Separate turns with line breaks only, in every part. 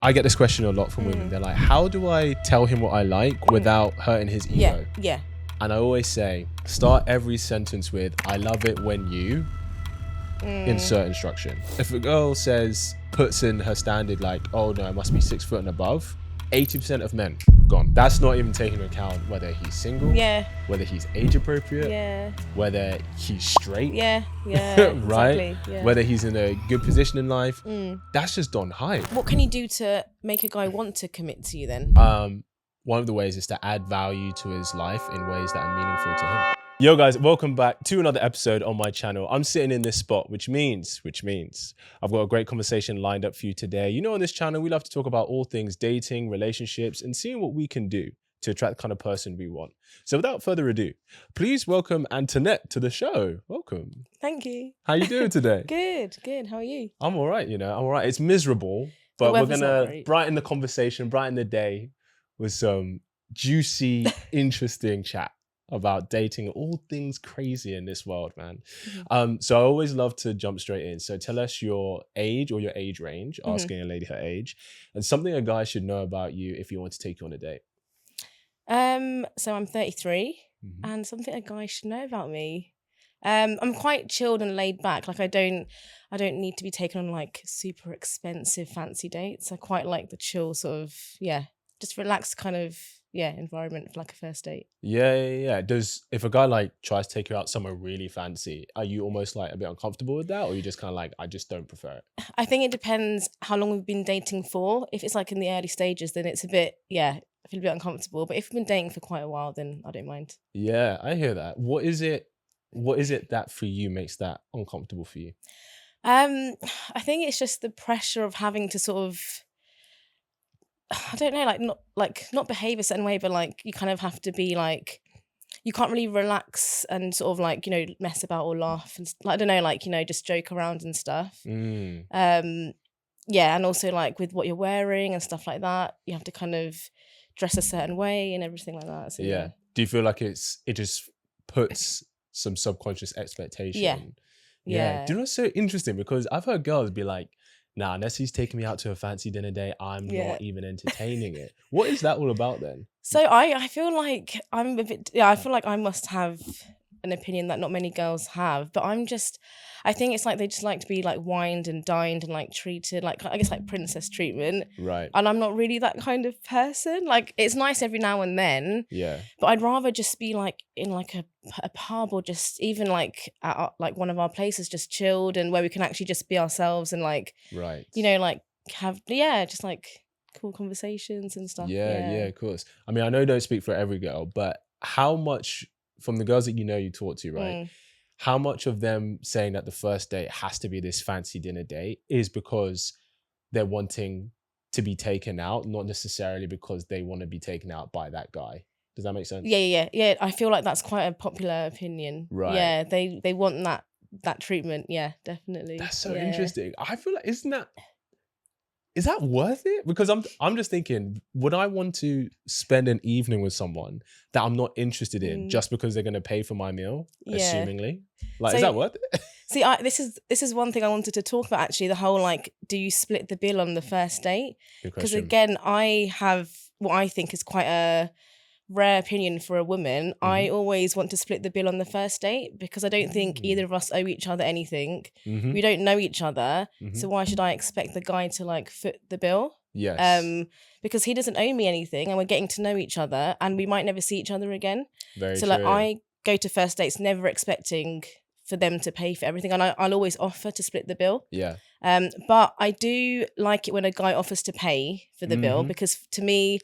I get this question a lot from women. They're like, how do I tell him what I like without hurting his ego?
Yeah.
And I always say, start every sentence with, I love it when you insert instruction. If a girl puts in her standard like, oh no, I must be 6 foot and above, 80% of men gone. That's not even taking into account whether he's single, whether he's age appropriate, whether he's straight, right?
Exactly,
Whether he's in a good position in life. That's just on hype.
What can you do to make a guy want to commit to you then?
One of the ways is to add value to his life in ways that are meaningful to him. Yo guys, welcome back to another episode on my channel. I'm sitting in this spot, which means I've got a great conversation lined up for you today. You know, on this channel, we love to talk about all things dating, relationships, and seeing what we can do to attract the kind of person we want. So without further ado, please welcome Antonette to the show. Welcome.
Thank you.
How you doing today?
Good. How are you?
I'm all right, I'm all right. It's miserable, but we're gonna brighten the conversation, brighten the day with some juicy, interesting chat about dating, all things crazy in this world, man. So I always love to jump straight in. So tell us your age or your age range, asking a lady her age, and something a guy should know about you if you want to take you on a date.
So I'm 33, and something a guy should know about me. I'm quite chilled and laid back. Like I don't need to be taken on like super expensive fancy dates. I quite like the chill sort of, just relaxed kind of environment for like a first date.
Yeah. If a guy like tries to take you out somewhere really fancy, are you almost like a bit uncomfortable with that, or you just kind of like, I just don't prefer it?
I think it depends how long we've been dating for. If it's like in the early stages, then it's a bit I feel a bit uncomfortable. But if we've been dating for quite a while, then I don't mind.
Yeah, I hear that. What is it that for you makes that uncomfortable for you?
I think it's just the pressure of having to sort of, I don't know, not behave a certain way, but like you kind of have to be like, you can't really relax and sort of like, mess about or laugh and like, I don't know, like, just joke around and stuff. And also like with what you're wearing and stuff like that, you have to kind of dress a certain way and everything like that. So
yeah. Do you feel like it just puts some subconscious expectation? Yeah. Do you know what's so interesting? Because I've heard girls be like, nah, unless he's taking me out to a fancy dinner date, I'm not even entertaining it. What is that all about then?
So I feel like I'm a bit, I feel like I must have an opinion that not many girls have, but I think it's like they just like to be like wined and dined and like treated like, I guess like princess treatment.
Right.
And I'm not really that kind of person. Like it's nice every now and then.
Yeah.
But I'd rather just be like in like a pub or just even like at like one of our places just chilled and where we can actually just be ourselves and like,
right.
Like have, just like cool conversations and stuff.
Yeah, of course. I mean, I know you don't speak for every girl, but how much from the girls that you talk to, right? How much of them saying that the first date has to be this fancy dinner date is because they're wanting to be taken out, not necessarily because they want to be taken out by that guy? Does that make sense?
Yeah. I feel like that's quite a popular opinion.
Right.
Yeah, they want that treatment. Yeah, definitely.
That's so interesting. I feel like is that worth it? Because I'm just thinking, would I want to spend an evening with someone that I'm not interested in just because they're going to pay for my meal, assumingly? Like, is that worth it?
See, this is one thing I wanted to talk about actually, the whole like, do you split the bill on the first date? Because again, I have what I think is quite a rare opinion for a woman. I always want to split the bill on the first date because I don't think either of us owe each other anything. We don't know each other, so why should I expect the guy to like foot the bill?
Yes.
Because he doesn't owe me anything and we're getting to know each other and we might never see each other again.
Very
so
true.
Like I go to first dates never expecting for them to pay for everything, and I'll always offer to split the bill.
Yeah.
But I do like it when a guy offers to pay for the bill, because to me,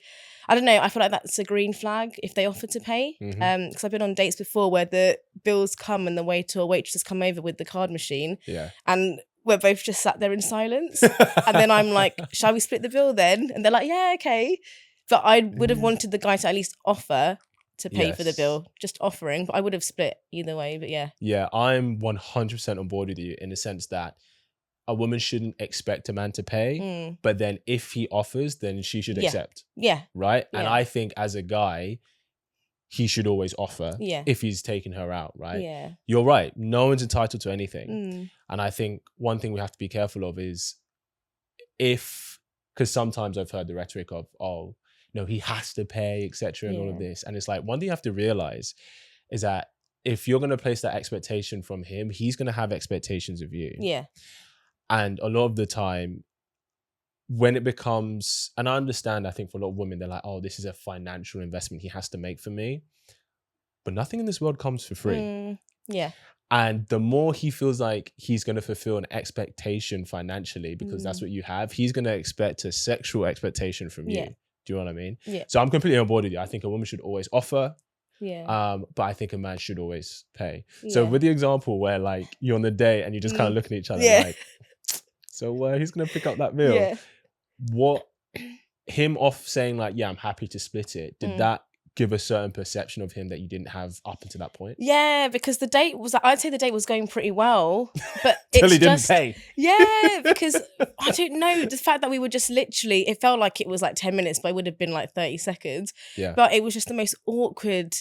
I don't know, I feel like that's a green flag if they offer to pay. Because I've been on dates before where the bills come and the waiter or waitress has come over with the card machine.
Yeah.
And we're both just sat there in silence. And then I'm like, shall we split the bill then? And they're like, yeah, okay. But I would have wanted the guy to at least offer to pay for the bill, just offering, but I would have split either way, but yeah.
Yeah, I'm 100% on board with you in the sense that a woman shouldn't expect a man to pay, but then if he offers, then she should accept.
Yeah.
Right?
Yeah.
And I think as a guy, he should always offer if he's taking her out, right?
Yeah.
You're right. No one's entitled to anything. And I think one thing we have to be careful of is if because sometimes I've heard the rhetoric of, oh, no, he has to pay, etc., and all of
Yeah.
this. And it's like, one thing you have to realize is that if you're going to place that expectation from him, he's going to have expectations of you.
Yeah.
And a lot of the time, when it becomes, and I understand, I think for a lot of women, they're like, oh, this is a financial investment he has to make for me. But nothing in this world comes for free.
Yeah.
And the more he feels like he's going to fulfill an expectation financially, because that's what you have, he's going to expect a sexual expectation from you.
Yeah.
Do you know what I mean?
Yeah.
So I'm completely on board with you. I think a woman should always offer.
Yeah.
But I think a man should always pay. So
Yeah.
with the example where like you're on the date and you're just kind of looking at each other like, so who's going to pick up that bill?
Yeah.
What him off saying like, yeah, I'm happy to split it. Did that give a certain perception of him that you didn't have up until that point?
Yeah, because the date was, I'd say the date was going pretty well, but
Till
it's
he didn't
just,
pay.
yeah, because I don't know, the fact that we were just literally, it felt like it was like 10 minutes, but it would have been like 30 seconds.
Yeah.
But it was just the most awkward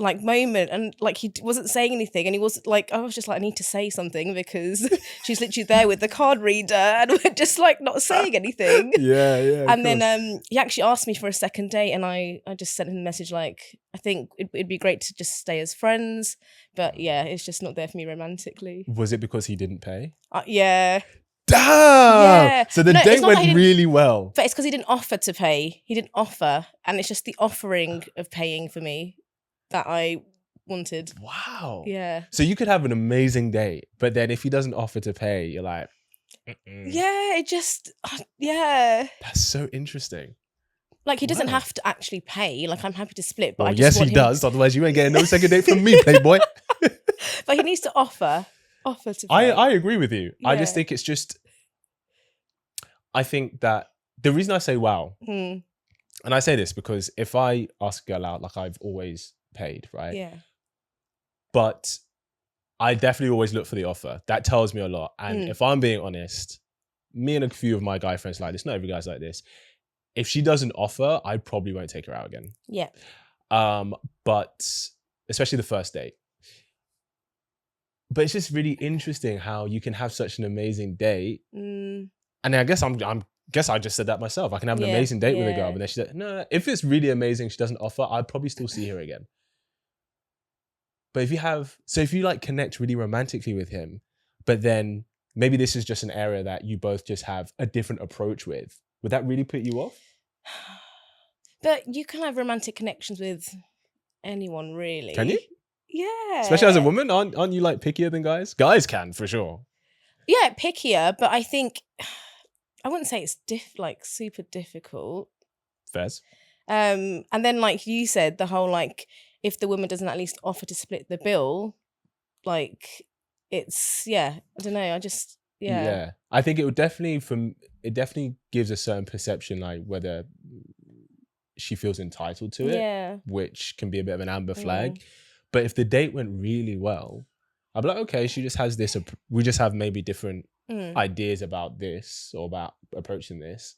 like moment, and like he wasn't saying anything, and he was like, I was just like, I need to say something because she's literally there with the card reader and we're just like not saying anything.
Yeah.
And then he actually asked me for a second date, and I just sent him a message like, I think it'd be great to just stay as friends, but yeah, it's just not there for me romantically.
Was it because he didn't pay?
Yeah.
Damn!
Yeah.
So the
No,
date
it's not that
went
he
really well.
But it's because he didn't offer to pay. He didn't offer, and it's just the offering of paying for me that I wanted.
Wow.
Yeah.
So you could have an amazing date, but then if he doesn't offer to pay, you're like,
Yeah, it just, yeah.
That's so interesting.
Like, he doesn't
Wow.
have to actually pay. Like, I'm happy to split, but I
Well,
just
yes,
want
he
him
does. Otherwise, you ain't getting no second date from me, playboy.
But he needs to offer to pay.
I agree with you. I just
Yeah.
think it's just, I think that the reason I say wow,
Hmm.
and I say this because if I ask a girl out, like I've always paid, right?
Yeah.
But I definitely always look for the offer. That tells me a lot. And if I'm being honest, me and a few of my guy friends like this, not every guy's like this. If she doesn't offer, I probably won't take her out again.
Yeah.
But especially the first date. But it's just really interesting how you can have such an amazing date. And I guess I just said that myself. I can have an amazing date with a girl, but then she's like, no, if it's really amazing, she doesn't offer, I'd probably still see her again. But if you like connect really romantically with him, but then maybe this is just an area that you both just have a different approach with, would that really put you off?
But you can have romantic connections with anyone, really.
Can you?
Yeah.
Especially as a woman, aren't you like pickier than guys? Guys can, for sure.
Yeah, pickier, but I think, I wouldn't say it's like super difficult.
Fairs.
And then like you said, the whole like, if the woman doesn't at least offer to split the bill, like it's, I don't know. I just,
Yeah. I think it definitely gives a certain perception, like whether she feels entitled to it, which can be a bit of an amber flag. But if the date went really well, I'd be like, okay, she just has this, we just have maybe different ideas about this or about approaching this.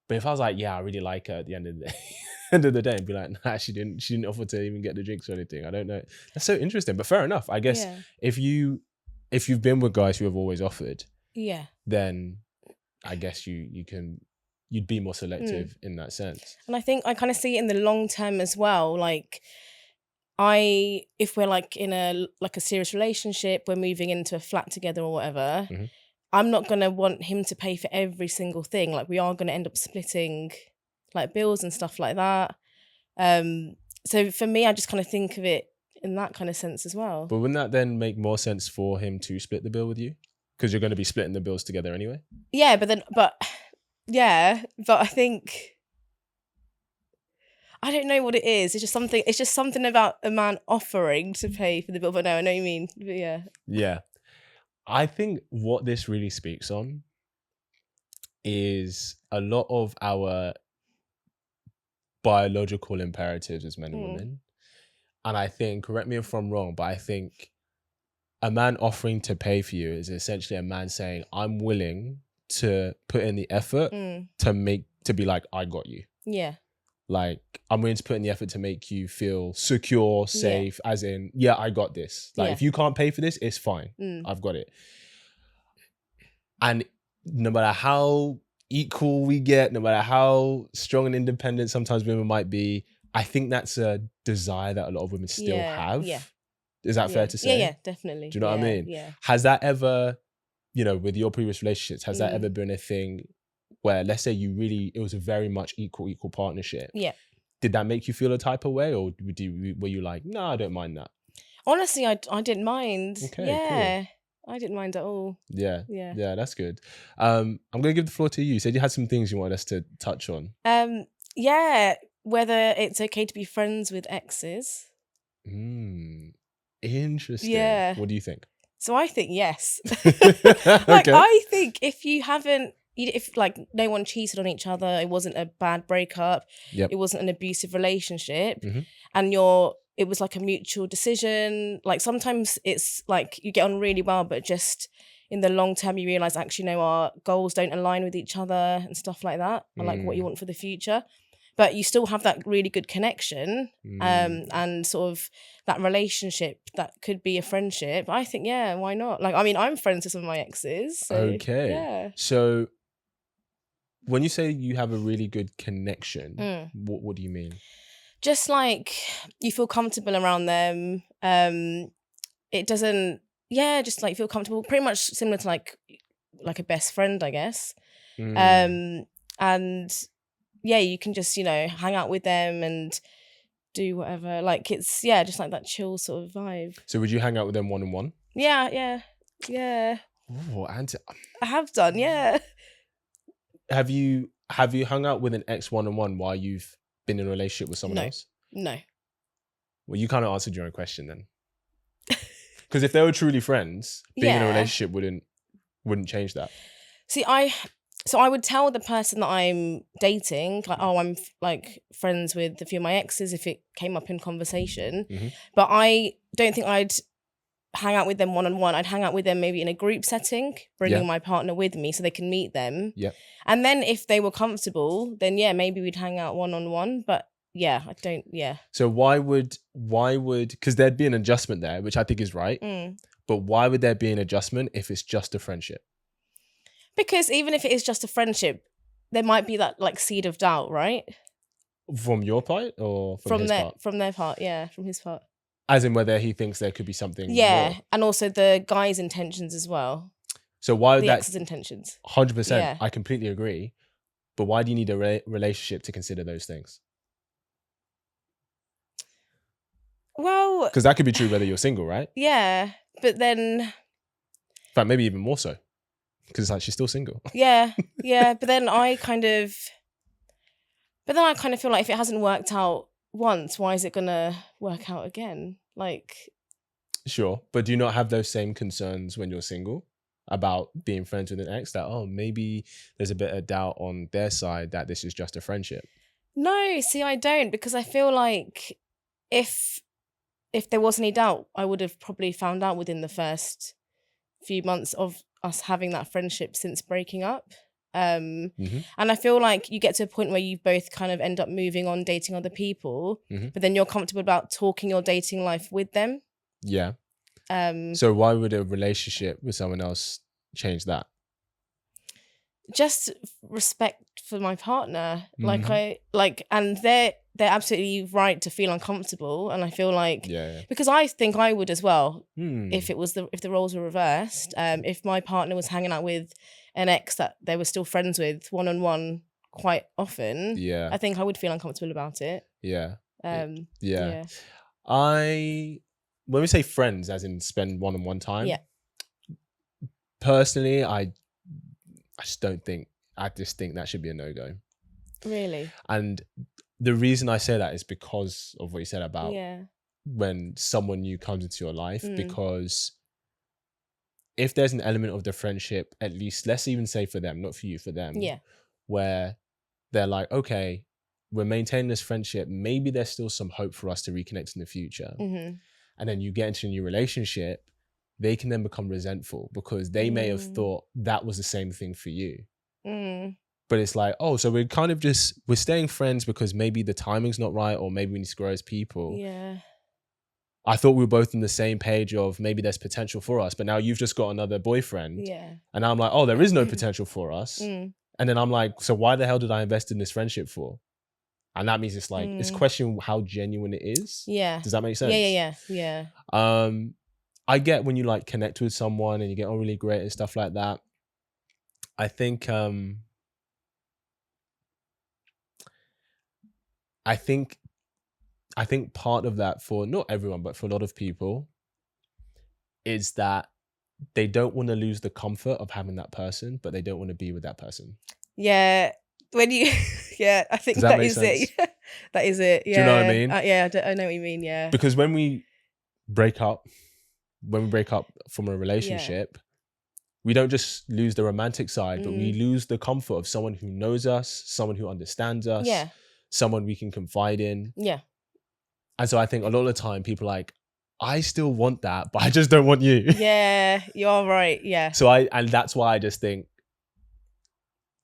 But if I was like, yeah, I really like her at the end of the day, and be like, nah, she didn't offer to even get the drinks or anything. I don't know. That's so interesting. But fair enough. I guess if you've been with guys who have always offered, then I guess you'd be more selective in that sense.
And I think I kind of see it in the long term as well. Like if we're like in a serious relationship, we're moving into a flat together or whatever, I'm not going to want him to pay for every single thing. Like we are going to end up splitting like bills and stuff like that. So for me, I just kind of think of it in that kind of sense as well.
But wouldn't that then make more sense for him to split the bill with you? Because you're going to be splitting the bills together anyway?
Yeah, but I think, I don't know what it is. It's just something about a man offering to pay for the bill. But no, I know what you mean. But yeah.
Yeah. I think what this really speaks on is a lot of our biological imperatives as men and women. And I think, correct me if I'm wrong, but I think a man offering to pay for you is essentially a man saying, I'm willing to put in the effort to be like, I got you.
Yeah.
Like, I'm willing to put in the effort to make you feel secure, safe, as in, I got this. Like, if you can't pay for this, it's fine. I've got it. And no matter how equal we get, no matter how strong and independent sometimes women might be, I think that's a desire that a lot of women still have.
Yeah.
Is that fair to say?
Yeah, definitely.
Do you know what I mean?
Yeah.
Has that ever, with your previous relationships, has that
Mm.
ever been a thing where, let's say it was a very much equal partnership?
Yeah.
Did that make you feel a type of way, or were you like, no, I don't mind that?
Honestly, I didn't mind.
Okay,
yeah. Cool. I didn't mind at all.
Yeah.
Yeah.
Yeah, that's good. I'm going to give the floor to you. You said you had some things you wanted us to touch on.
Yeah, whether it's okay to be friends with exes.
Interesting.
Yeah.
What do you think?
So I think yes.
Okay.
I think if you haven't, if like no one cheated on each other, it wasn't a bad breakup,
Yep.
it wasn't an abusive relationship,
Mhm.
and it was like a mutual decision. Like sometimes it's like you get on really well, but just in the long term you realize actually no, our goals don't align with each other and stuff like that, or like what you want for the future. But you still have that really good connection, and sort of that relationship that could be a friendship. I think, yeah, why not? Like, I mean, I'm friends with some of my exes. So,
Okay.
Yeah.
So when you say you have a really good connection, what do you mean?
Just like you feel comfortable around them. It doesn't, just like feel comfortable. Pretty much similar to like a best friend, I guess. And yeah, you can just, hang out with them and do whatever. Like it's, just like that chill sort of vibe.
So would you hang out with them one-on-one?
Yeah.
Oh,
I have done, yeah.
Have you hung out with an ex one-on-one while you've been in a relationship with someone else?
No.
Well, you kind of answered your own question then. Because if they were truly friends, being in a relationship wouldn't change that.
See, I would tell the person that I'm dating, like, oh, I'm like friends with a few of my exes if it came up in conversation. But I don't think I'd hang out with them one-on-one. I'd hang out with them maybe in a group setting, bringing my partner with me so they can meet them.
Yeah.
And then if they were comfortable, then maybe we'd hang out one-on-one. But I don't,
So why would, because there'd be an adjustment there, which I think is right. But why would there be an adjustment if it's just a friendship?
Because even if it is just a friendship, there might be that like seed of doubt, right?
From your part or from his part?
From their part, from his part.
As in whether he thinks there could be something more.
And also the guy's intentions as well.
So why would
the ex's intentions?
100%, I completely agree. But why do you need a relationship to consider those things?
Well,
because that could be true whether you're single, right?
Yeah, but then...
In fact, maybe even more so. Because it's like she's still single.
Yeah, but then I kind of feel like if it hasn't worked out once, why is it gonna work out again? Like,
sure, but do you not have those same concerns when you're single about being friends with an ex? That maybe there's a bit of doubt on their side that this is just a friendship.
No, see, I don't, because I feel like if there was any doubt, I would have probably found out within the first few months of us having that friendship since breaking up. And I feel like you get to a point where you both kind of end up moving on, dating other people, but then you're comfortable about talking your dating life with them.
Yeah. So why would a relationship with someone else change that?
Just respect for my partner. And they're absolutely right to feel uncomfortable. And I feel like, because I think I would as well, if the roles were reversed. If my partner was hanging out with an ex that they were still friends with one-on-one quite often, I think I would feel uncomfortable about it.
When we say friends, as in spend one-on-one time, personally, I just think that should be a no-go.
Really?
And the reason I say that is because of what you said about when someone new comes into your life, because if there's an element of the friendship, at least, let's even say for them, not for you, for them, where they're like, okay, we're maintaining this friendship, maybe there's still some hope for us to reconnect in the future. And then you get into a new relationship, they can then become resentful because they may have thought that was the same thing for you. But it's like, oh, so we're kind of we're staying friends because maybe the timing's not right, or maybe we need to grow as people. I thought we were both on the same page of maybe there's potential for us, but now you've just got another boyfriend. And now I'm like, oh, there is no potential for us. And And then I'm like, so why the hell did I invest in this friendship for? And that means it's like, it's question how genuine it is.
Yeah.
Does that make sense?
Yeah.
I get when you like connect with someone and you get on really great and stuff like that. I think part of that, for not everyone, but for a lot of people, is that they don't want to lose the comfort of having that person, but they don't want to be with that person.
Yeah. When you, yeah, I think
Does that
that
make
is
sense?
it. That is it. Yeah.
Do you know what I mean?
Yeah, I know what you mean. Yeah.
Because when we break up from a relationship, we don't just lose the romantic side, but we lose the comfort of someone who knows us, someone who understands us, someone we can confide in.
Yeah.
And so I think a lot of the time people are like, I still want that, but I just don't want you.
Yeah, you're right. Yeah.
So and that's why I just think,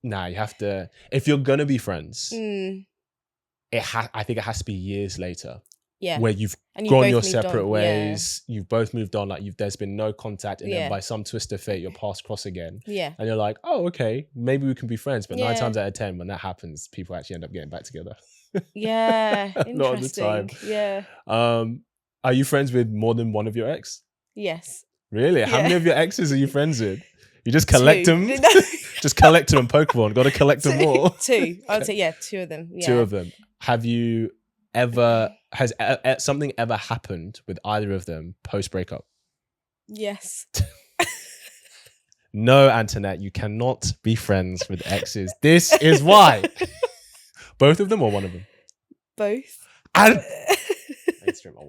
nah, you have to, if you're gonna be friends, I think it has to be years later.
Yeah.
Where you've gone your separate ways, you've both moved on, like there's been no contact, and then by some twist of fate, your paths cross again. Yeah. And you're like, oh, okay, maybe we can be friends. But 9 times out of 10, when that happens, people actually end up getting back together.
Yeah.
A lot of the time.
Yeah.
Are you friends with more than one of your ex?
Yes.
Really? How many of your exes are you friends with? You just collect them? Just collect them in Pokemon. Got to collect them all.
Two. I would say, 2 of them. Yeah.
2 of them. Have you ever, has something ever happened with either of them post breakup?
Yes.
No, Antonette, you cannot be friends with exes. This is why. Both of them or one of them?
Both.
And I need to drink my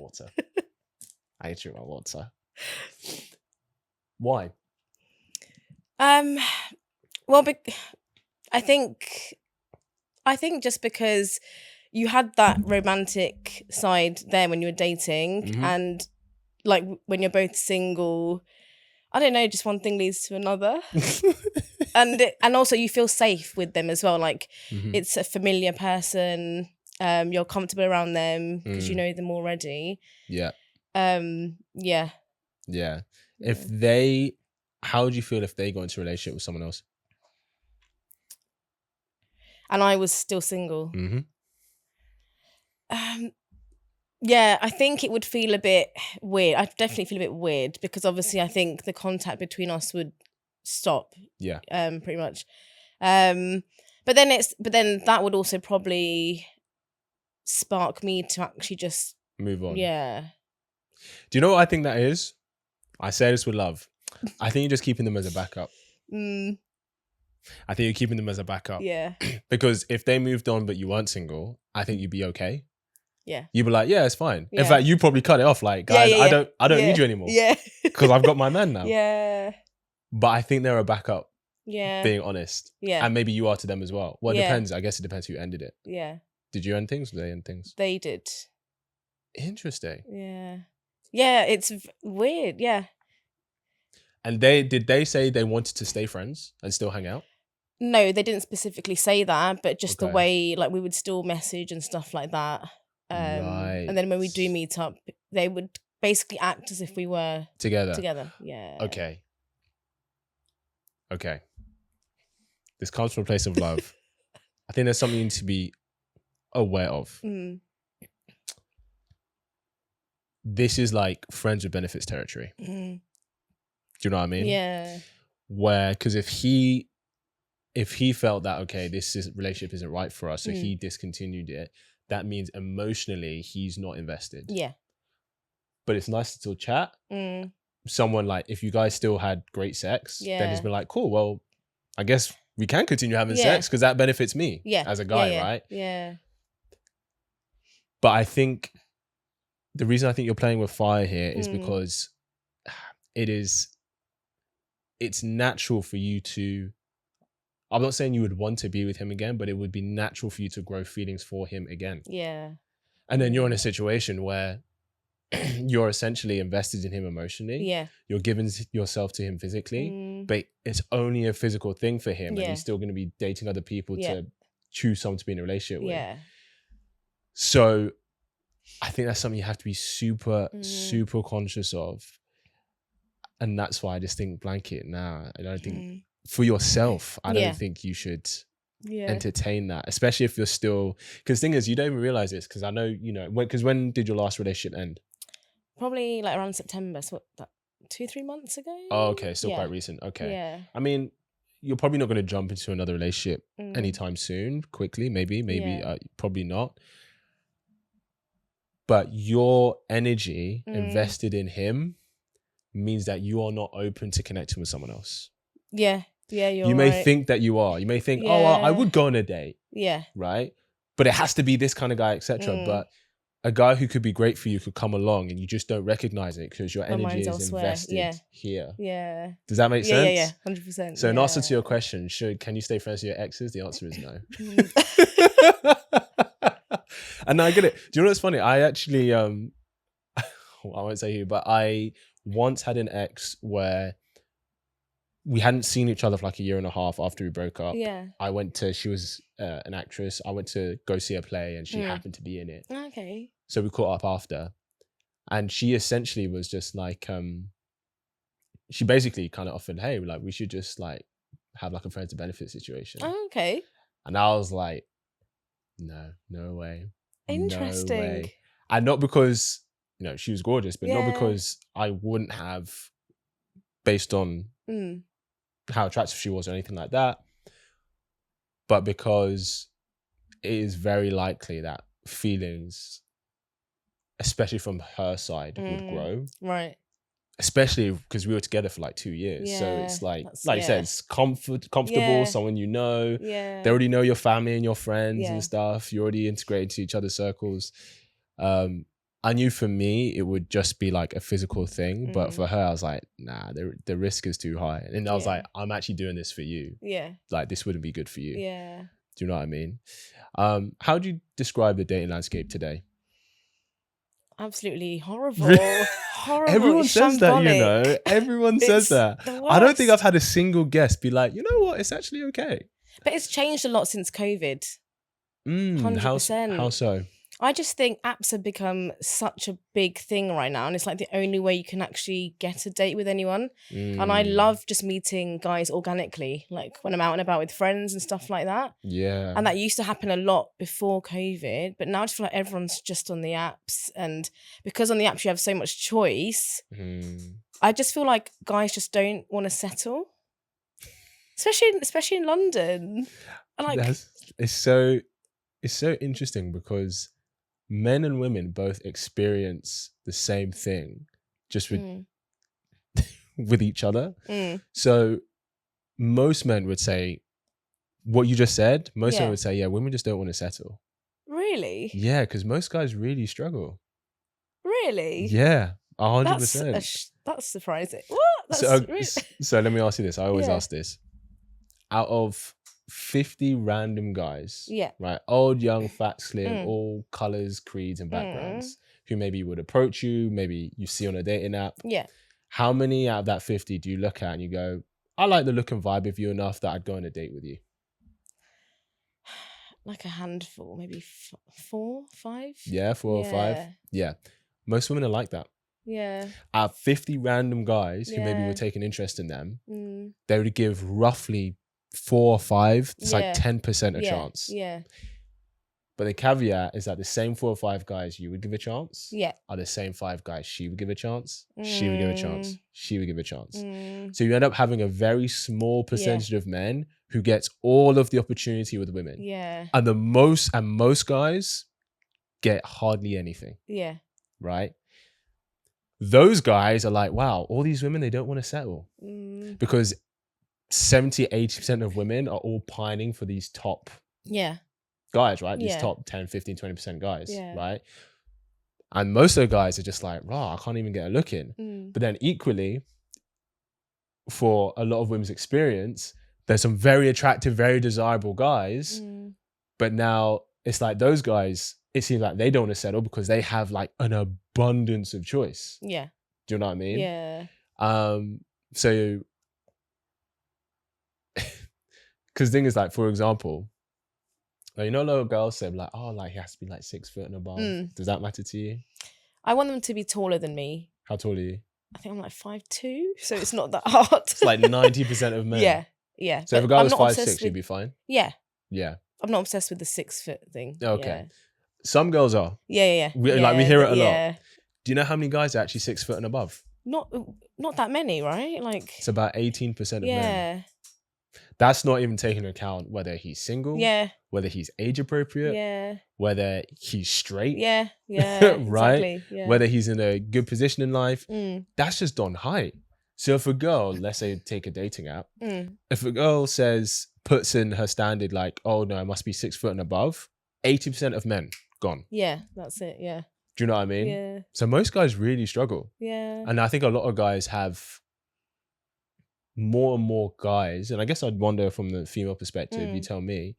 water. Why?
Well, I think just because you had that romantic side there when you were dating, and like when you're both single, I don't know, just one thing leads to another. and also you feel safe with them as well. Like it's a familiar person. You're comfortable around them because you know them already. Yeah. Yeah.
How would you feel if they got into a relationship with someone else?
And I was still single. Yeah, I think it would feel a bit weird. I'd definitely feel a bit weird because obviously I think the contact between us would stop. Yeah. Pretty much. But then that would also probably spark me to actually just
move on.
Yeah.
Do you know what I think that is? I say this with love. I think you're just keeping them as a backup. I think you're keeping them as a backup.
Yeah.
Because if they moved on but you weren't single, I think you'd be okay.
Yeah.
You'd be like, yeah, it's fine. Yeah. In fact, you probably cut it off like, guys, I don't need you anymore.
Yeah.
Because I've got my man now.
Yeah.
But I think they're a backup.
Yeah.
Being honest. Yeah. And maybe you are to them as well. Well, it depends. I guess it depends who ended it.
Yeah.
Did you end things or they end things?
They did.
Interesting.
Yeah. Yeah, it's weird. Yeah.
And did they say they wanted to stay friends and still hang out?
No, they didn't specifically say that, but just the way, like, we would still message and stuff like that. Right. And then when we do meet up, they would basically act as if we were together. Yeah.
Okay. This comes from a place of love. I think there's something you need to be aware of. This is like friends with benefits territory. Do you know what I mean?
Yeah.
Where, because if he felt that, okay, relationship isn't right for us, so he discontinued it, that means emotionally he's not invested.
Yeah.
But it's nice to still chat. Someone like, if you guys still had great sex, then he's been like, cool, well, I guess we can continue having sex because that benefits me as a guy, right?
Yeah.
But I think the reason I think you're playing with fire here is because it's natural for you to, I'm not saying you would want to be with him again, but it would be natural for you to grow feelings for him again.
Yeah.
And then you're in a situation where you're essentially invested in him emotionally.
Yeah.
You're giving yourself to him physically, but it's only a physical thing for him. And he's still going to be dating other people to choose someone to be in a relationship with. Yeah. So I think that's something you have to be super, super conscious of. And that's why I just think blanket now. I don't think for yourself, I don't
Yeah.
think you should
Yeah.
entertain that, especially if you're still, because the thing is, you don't even realize this, because I know, you know, because when did your last relationship end?
Probably like around September, so that 2-3 months ago.
Oh, okay, still
Yeah.
quite recent. Okay.
Yeah.
I mean, you're probably not going to jump into another relationship anytime soon, quickly, maybe,
Yeah.
probably not. But your energy invested in him means that you are not open to connecting with someone else.
Yeah. Yeah,
You may think that you are. You may think, oh, I would go on a date.
Yeah.
Right? But it has to be this kind of guy, etc. But a guy who could be great for you could come along and you just don't recognize it because your energy is
elsewhere.
invested here.
Yeah.
Does that make sense?
Yeah, 100%.
So in answer to your question, can you stay friends with your exes? The answer is no. And I get it. Do you know what's funny? I actually, I won't say who, but I once had an ex where we hadn't seen each other for like a year and a half after we broke up.
Yeah.
She was an actress. I went to go see a play and she happened to be in it.
Okay.
So we caught up after. And she essentially was just like, she basically kind of offered, hey, like we should just like have like a friends to benefit situation.
Oh, okay.
And I was like, no way.
Interesting.
No way. And not because, you know, she was gorgeous, but not because I wouldn't have, based on how attractive she was or anything like that, but because it is very likely that feelings, especially from her side, would grow.
Right.
Especially because we were together for like 2 years. So it's like you said, it's comfortable, someone you know.
Yeah.
They already know your family and your friends and stuff. You're already integrated to each other's circles. I knew for me, it would just be like a physical thing. But for her, I was like, nah, the risk is too high. And I was like, I'm actually doing this for you. Yeah. Like, this wouldn't be good for you.
Yeah.
Do you know what I mean? How do you describe the dating landscape today?
Absolutely horrible. Horrible.
Everyone
It's
says that, you
shambolic.
know. Everyone says that. I don't think I've had a single guest be like, you know what, it's actually okay.
But it's changed a lot since COVID. 100%.
How so?
I just think apps have become such a big thing right now, and it's like the only way you can actually get a date with anyone. And I love just meeting guys organically, like when I'm out and about with friends and stuff like that.
Yeah.
And that used to happen a lot before COVID, but now I just feel like everyone's just on the apps, and because on the apps you have so much choice, I just feel like guys just don't want to settle, especially in London. And like,
it's so interesting because men and women both experience the same thing, just with with each other. So most men would say what you just said. Most men would say, yeah, women just don't want to settle.
Really?
Yeah, because most guys really struggle.
Really?
Yeah, 100%.
That's surprising. What?
So let me ask you this. I always ask this. Out of 50 random guys, right, old, young, fat, slim, all colors, creeds, and backgrounds, who maybe would approach you, maybe you see on a dating app. Yeah. How many out of that 50 do you look at and you go, I like the look and vibe of you enough that I'd go on a date with you?
Like a handful, maybe 4, 5.
Yeah, 4 or 5. Yeah. Most women are like that.
Yeah.
Out of 50 random guys who maybe would take an interest in them, they would give roughly 4 or 5. It's like 10% a chance. Yeah. But the caveat is that the same 4 or 5 guys you would give a chance are the same 5 guys she would give a chance, she would give a chance, she would give a chance. So you end up having a very small percentage of men who gets all of the opportunity with women. Yeah. And most guys get hardly anything. Yeah. Right? Those guys are like, wow, all these women, they don't want to settle. Because 70-80% of women are all pining for these top guys, right? These top 10, 15, 20% guys, right? And most of the guys are just like, I can't even get a look in. But then equally, for a lot of women's experience, there's some very attractive, very desirable guys. But now it's like those guys, it seems like they don't want to settle because they have like an abundance of choice. Yeah. Do you know what I mean? Yeah. So, because the thing is, like, for example, like, you know, a lot of girls say like, oh, like he has to be like 6 foot and above. Does that matter to you?
I want them to be taller than me.
How tall are you?
I think I'm like 5'2", so it's not that hard.
It's like 90% of men.
Yeah. Yeah.
So if a
But
guy
I'm
was
not
5'6",
obsessed
you'd
with.
be fine.
Yeah.
Yeah.
I'm not obsessed with the 6 foot thing.
Okay. Some girls are.
Yeah.
We hear it a lot. Do you know how many guys are actually 6 foot and above?
Not that many, right? Like.
It's about 18% of men.
Yeah.
That's not even taking into account whether he's single.
Yeah.
Whether he's age appropriate.
Yeah.
Whether he's straight.
Yeah.
Right.
Exactly. Yeah.
Whether he's in a good position in life.
Mm.
That's just on height. So if a girl, let's say take a dating app,
Mm.
if a girl puts in her standard like, oh no, I must be 6 foot and above, 80% of men gone.
Yeah, that's it. Yeah.
Do you know what I mean?
Yeah.
So most guys really struggle.
Yeah.
And I think a lot of guys have more and more guys, and I guess I'd wonder from the female perspective, you tell me,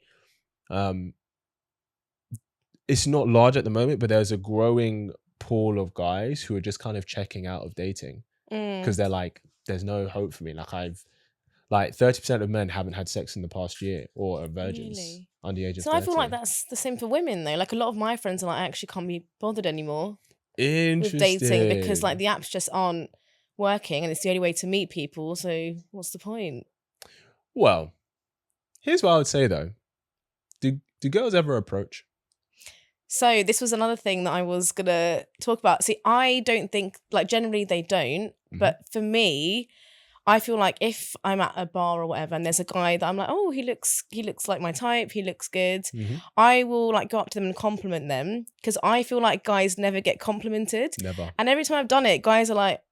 it's not large at the moment, but there's a growing pool of guys who are just kind of checking out of dating because they're like, there's no hope for me. Like 30% of men haven't had sex in the past year or are virgins under the age of 30.
So I feel like that's the same for women though. Like a lot of my friends are like, I actually can't be bothered anymore with dating because like the apps just aren't working and it's the only way to meet people. So what's the point?
Well, here's what I would say though. Do girls ever approach?
So this was another thing that I was gonna talk about. See, I don't think, like, generally they don't, but for me, I feel like if I'm at a bar or whatever and there's a guy that I'm like, oh, he looks like my type, he looks good, I will like go up to them and compliment them because I feel like guys never get complimented.
Never.
And every time I've done it, guys are like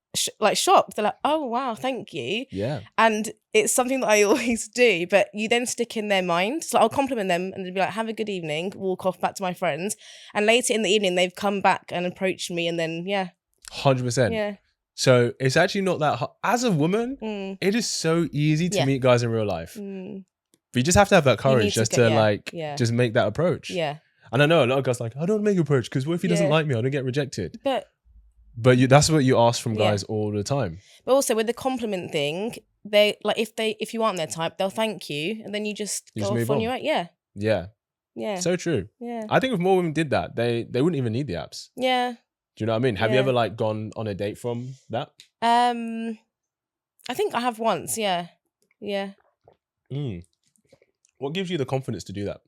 shocked. They're like, oh wow, thank you.
Yeah.
And it's something that I always do, but you then stick in their mind. So I'll compliment them and they'll be like, have a good evening, walk off back to my friends. And later in the evening, they've come back and approached me and then,
100%.
Yeah.
So it's actually not that hard. As a woman, it is so easy to meet guys in real life. But you just have to have that courage just to just make that approach.
Yeah.
And I know a lot of guys are like, I don't make an approach because what if he doesn't like me? I don't get rejected.
But
that's what you ask from guys all the time.
But also with the compliment thing, they like if you aren't their type, they'll thank you and then you just go off on your way. Yeah.
Yeah.
Yeah.
So true.
Yeah.
I think if more women did that, they wouldn't even need the apps.
Yeah.
Do you know what I mean? Have you ever like gone on a date from that?
I think I have once, yeah.
What gives you the confidence to do that?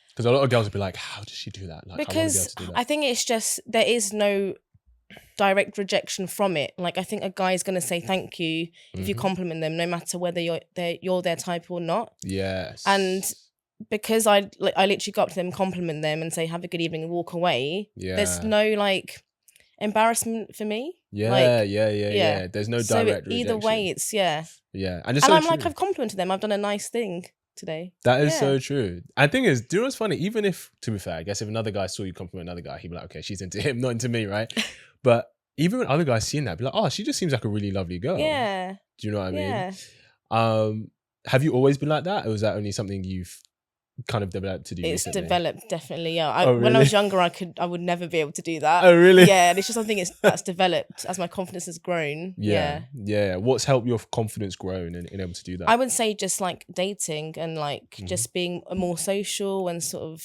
Because a lot of girls would be like, how does she do that? Like,
because I think it's just, there is no direct rejection from it. Like I think a guy is going to say thank you if you compliment them, no matter whether you're their type or not.
Yes.
And because I literally go up to them, compliment them and say have a good evening and walk away. There's no like embarrassment for me.
Yeah. There's no direct
rejection. Either way, it's And
it's
I'm
true.
like, I've complimented them. I've done a nice thing today.
That is so true. And the thing is, do you know what's funny? Even if, to be fair, I guess if another guy saw you compliment another guy, he'd be like, okay, she's into him, not into me, right? But even when other guys seeing that, be like, oh, she just seems like a really lovely girl.
Yeah.
Do you know what I mean?
Yeah.
Have you always been like that? Or was that only something you've kind of developed to do recently?
Developed, definitely, yeah.
Really?
When I was younger, I would never be able to do that.
Oh, really?
Yeah, and it's just something that's developed as my confidence has grown. Yeah.
What's helped your confidence grow in able to do that?
I would say just like dating and like just being more social and sort of,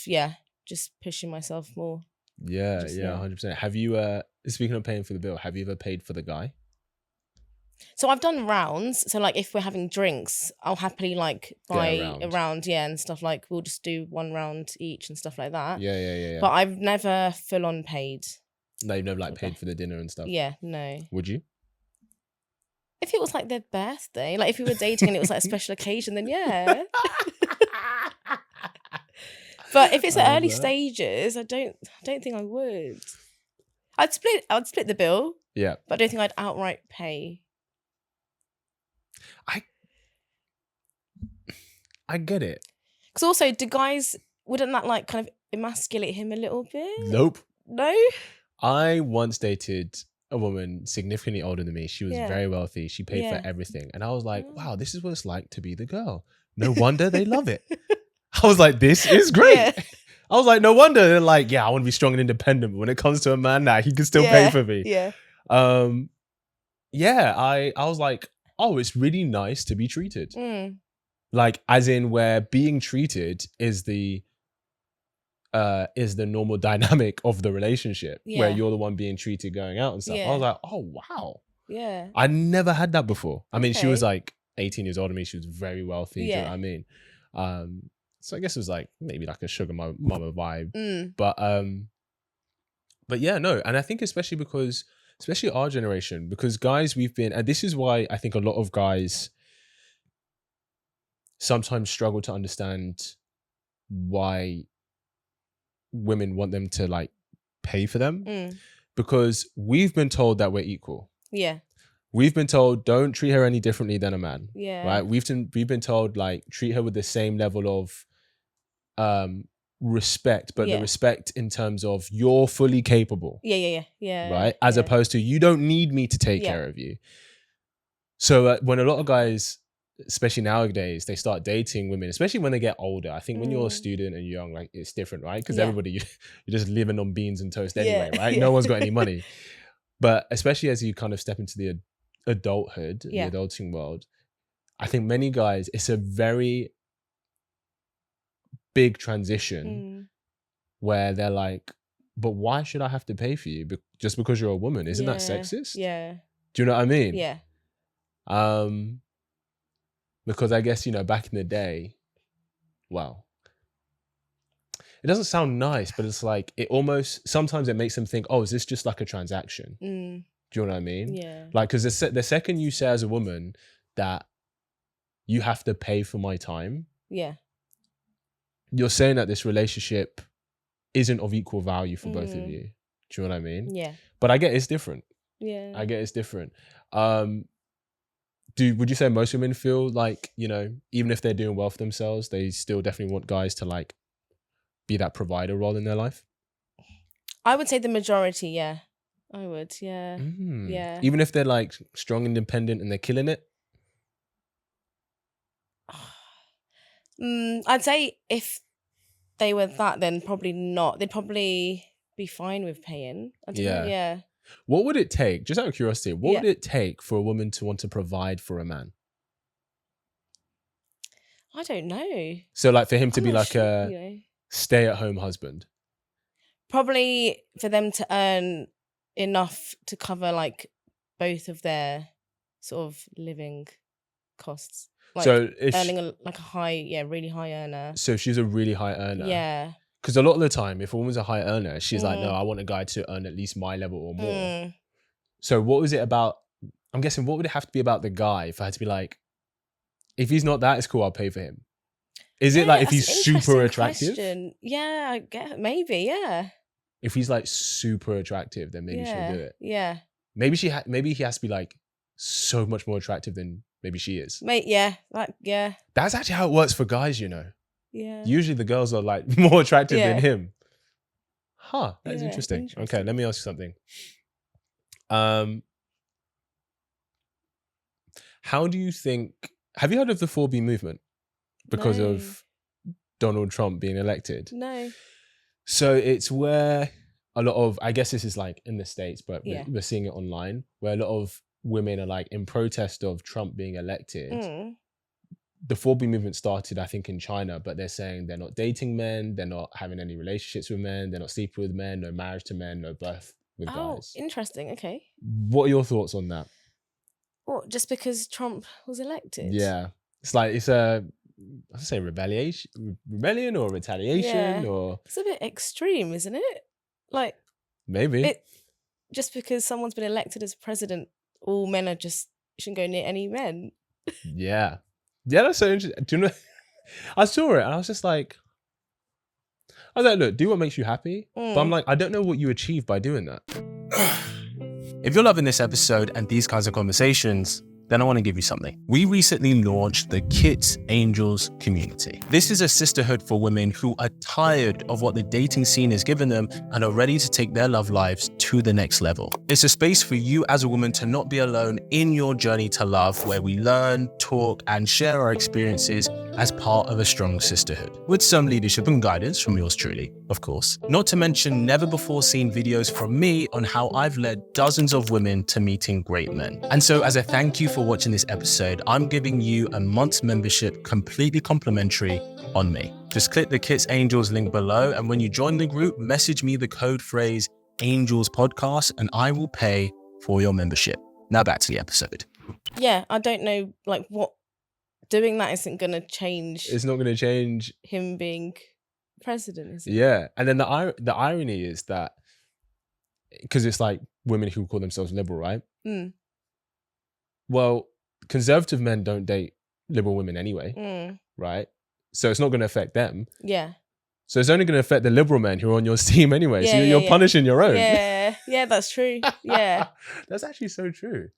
just pushing myself more.
Yeah, 100%. Have you, speaking of paying for the bill, have you ever paid for the guy?
So I've done rounds. So like if we're having drinks, I'll happily like buy a round, and stuff like we'll just do one round each and stuff like that.
Yeah.
But I've never full on paid.
No, you've never like paid for the dinner and stuff?
Yeah, no.
Would you?
If it was like their birthday, like if we were dating and it was like a special occasion, then yeah. But if it's at early stages, I don't think I would. I'd split the bill.
Yeah.
But I don't think I'd outright pay.
I get it.
Because also, wouldn't that like kind of emasculate him a little bit?
Nope.
No?
I once dated a woman significantly older than me. She was very wealthy. She paid for everything. And I was like, wow, this is what it's like to be the girl. No wonder they love it. I was like, this is great. Yeah. I was like, no wonder they're like, I want to be strong and independent. But when it comes to a man now, he can still pay for me.
Yeah.
I was like, oh, it's really nice to be treated. Like, as in where being treated is the normal dynamic of the relationship, where you're the one being treated going out and stuff. I was like, oh, wow.
Yeah.
I never had that before. I mean, she was like 18 years older than me. She was very wealthy. Do you know
Yeah.
what I mean? So I guess it was like maybe like a sugar mama vibe.
Mm.
But yeah, no. And I think especially our generation, because guys, and this is why I think a lot of guys sometimes struggle to understand why women want them to like pay for them, because we've been told that we're equal.
Yeah.
We've been told don't treat her any differently than a man.
Yeah.
Right? We've been told like treat her with the same level of respect, but the respect in terms of you're fully capable.
Yeah.
Right? As opposed to you don't need me to take care of you. So when a lot of guys, especially nowadays, they start dating women, especially when they get older. I think when you're a student and young, like it's different, right? Because everybody, you're just living on beans and toast anyway, right? No one's got any money. But especially as you kind of step into the adulthood, the adulting world, I think many guys, it's a very big transition where they're like, but why should I have to pay for you just because you're a woman? Isn't that sexist?
Yeah.
Do you know what I mean?
Yeah.
Because I guess, you know, back in the day, well, it doesn't sound nice, but it's like, sometimes it makes them think, oh, is this just like a transaction? Do you know what I mean?
Yeah.
Like, because the second you say as a woman that you have to pay for my time, you're saying that this relationship isn't of equal value for both of you. Do you know what I mean?
Yeah.
But I get it's different.
Yeah.
I get it's different. Would you say most women feel like, you know, even if they're doing well for themselves, they still definitely want guys to like be that provider role in their life?
I would say the majority, yeah. I would, yeah. Yeah.
Even if they're like strong, independent and they're killing it?
I'd say if they were that, then probably not. They'd probably be fine with paying. I don't know, yeah.
What would it take, just out of curiosity, what would it take for a woman to want to provide for a man?
I don't know.
So like for him to be like a stay-at-home husband?
Probably for them to earn enough to cover like both of their sort of living costs. Like
so
earning a high, really high earner.
So she's a really high earner?
Yeah.
Because a lot of the time, if a woman's a high earner, she's like, no, I want a guy to earn at least my level or more. So what was it about? I'm guessing, what would it have to be about the guy for her to be like, if he's not that, it's cool, I'll pay for him? Is it like if he's super attractive?
Question. Yeah, I guess maybe, yeah.
If he's like super attractive, then maybe she'll do it.
Yeah.
Maybe he has to be like so much more attractive than maybe she is.
Yeah.
That's actually how it works for guys, you know.
Yeah.
Usually the girls are like more attractive than him. Huh, that's interesting. Okay, let me ask you something. How do you think, have you heard of the 4B movement? Because of Donald Trump being elected?
No.
So it's where a lot of, I guess this is like in the States, but we're seeing it online, where a lot of women are like in protest of Trump being elected. The 4B movement started, I think, in China, but they're saying they're not dating men, they're not having any relationships with men, they're not sleeping with men, no marriage to men, no birth with guys.
Oh, interesting. Okay.
What are your thoughts on that?
What, just because Trump was elected?
Yeah. It's like, it's I'd say rebellion or retaliation or...
It's a bit extreme, isn't it? Like...
Maybe.
Just because someone's been elected as president, all men shouldn't go near any men.
Yeah. Yeah, that's so interesting. Do you know, I saw it and I was just like, look, do what makes you happy. But I'm like, I don't know what you achieve by doing that. If you're loving this episode and these kinds of conversations, then I want to give you something. We recently launched the Kits Angels community. This is a sisterhood for women who are tired of what the dating scene has given them and are ready to take their love lives to the next level. It's a space for you as a woman to not be alone in your journey to love, where we learn, talk, and share our experiences as part of a strong sisterhood, with some leadership and guidance from yours truly, of course. Not to mention never before seen videos from me on how I've led dozens of women to meeting great men. And so as a thank you for watching this episode, I'm giving you a month's membership completely complimentary on me. Just click the Kits Angels link below, and when you join the group, message me the code phrase Angels Podcast and I will pay for your membership. Now back to the episode.
Yeah, I don't know like what doing that isn't going to change
It's not going to change.
him being president, is it?
Yeah. And then the irony is that, because it's like women who call themselves liberal, right?
Mm.
Well, conservative men don't date liberal women anyway, right? So it's not going to affect them.
Yeah.
So it's only going to affect the liberal men who are on your team anyway.
Yeah,
So you're punishing your own.
Yeah, that's true. Yeah.
That's actually so true.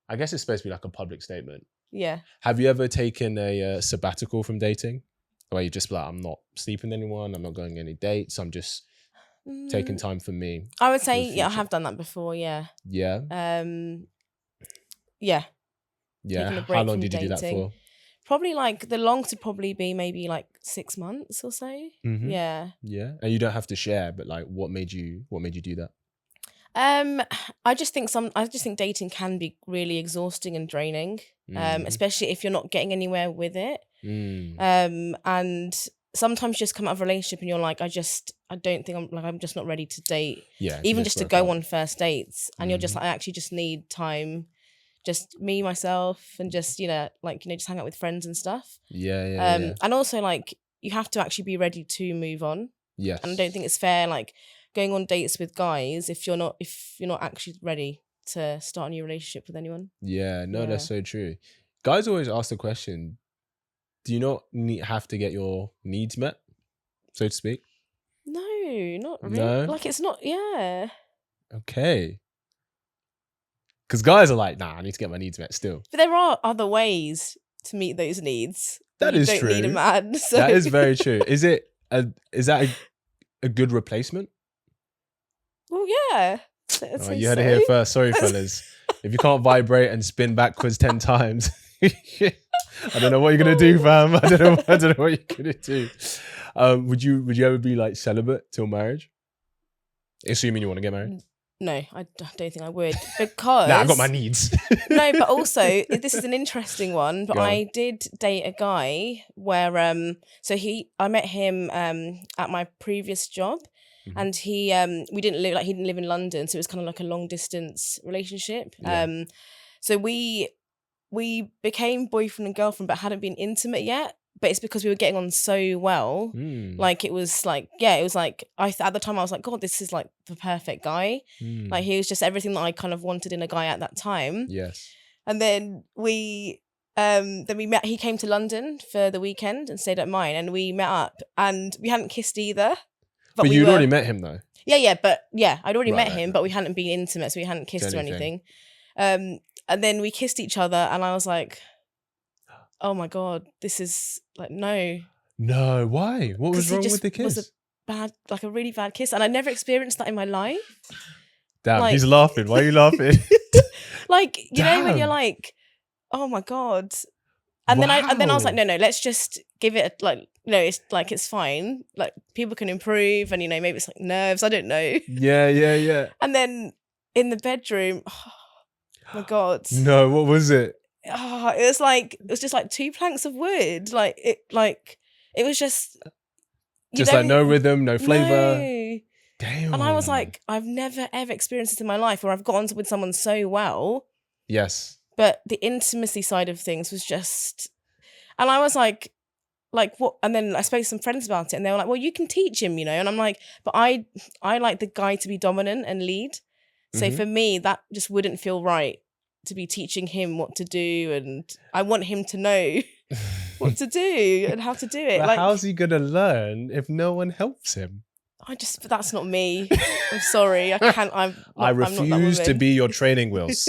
I guess it's supposed to be like a public statement.
Yeah.
Have you ever taken a sabbatical from dating? Where you just like, I'm not sleeping with anyone, I'm not going on any dates, I'm just taking time for me.
I would say, yeah, I have done that before, yeah.
Yeah?
Yeah.
Yeah. How long did you do that for?
Probably like the longest would probably be maybe like 6 months or so.
Mm-hmm.
Yeah.
Yeah. And you don't have to share, but like what made you do that?
I just think dating can be really exhausting and draining. Especially if you're not getting anywhere with it. And sometimes you just come out of a relationship and you're like, I don't think I'm just not ready to date.
Yeah.
Even just to go on first dates. And you're just like, I actually just need time. Just me, myself, and just, just hang out with friends and stuff.
Yeah.
And also like, you have to actually be ready to move on.
Yes.
And I don't think it's fair, like, going on dates with guys if you're not actually ready to start a new relationship with anyone.
Yeah, no, that's so true. Guys always ask the question, do you not have to get your needs met, so to speak?
No, not really.
No?
Like, it's not, yeah.
Okay. Because guys are like, nah, I need to get my needs met still.
But there are other ways to meet those needs.
That is true.
You don't need a man. So.
That is very true. Is that a good replacement?
Well, yeah.
Oh, you heard it here first. Sorry, fellas. If you can't vibrate and spin backwards 10 times, I don't know what you're gonna do, fam. I don't know what you're gonna do. Would you ever be like celibate till marriage? Assuming you want to get married?
No, I don't think I would, because
I got my needs.
No, but also this is an interesting one. But I did date a guy where I met him at my previous job. Mm-hmm. And he didn't live in London, so it was kind of like a long distance relationship. Yeah. So we became boyfriend and girlfriend, but hadn't been intimate yet. But it's because we were getting on so well. Like, it was like, it was like, at the time I was like, God, this is like the perfect guy. Like, he was just everything that I kind of wanted in a guy at that time.
Yes.
And then we met. He came to London for the weekend and stayed at mine, and we met up, and we hadn't kissed either.
But you'd already met him though.
Yeah, I'd already met him, but we hadn't been intimate, so we hadn't kissed or anything. And then we kissed each other, and I was like, oh my God, this is like, no.
No, why? What was wrong with the kiss?
It was a really bad kiss, and I never experienced that in my life.
Damn, like, he's laughing. Why are you laughing?
Like, you know, when you're like, oh my God. And then I was like, no, let's just give it it's like, it's fine. Like, people can improve, and maybe it's like nerves. I don't know.
Yeah.
And then in the bedroom, oh my God.
No, what was it?
Oh, it was just like 2 planks of wood. It was just
like no rhythm, no flavor.
No.
Damn.
And I was like, I've never ever experienced this in my life where I've got on with someone so well.
Yes.
But the intimacy side of things was just, and I was like what? And then I spoke to some friends about it, and they were like, well, you can teach him, And I'm like, but I like the guy to be dominant and lead. So for me, that just wouldn't feel right, to be teaching him what to do, and I want him to know what to do and how to do it.
But how's he gonna learn if no one helps him?
But that's not me. I'm sorry. I can't.
I refuse to be your training wheels.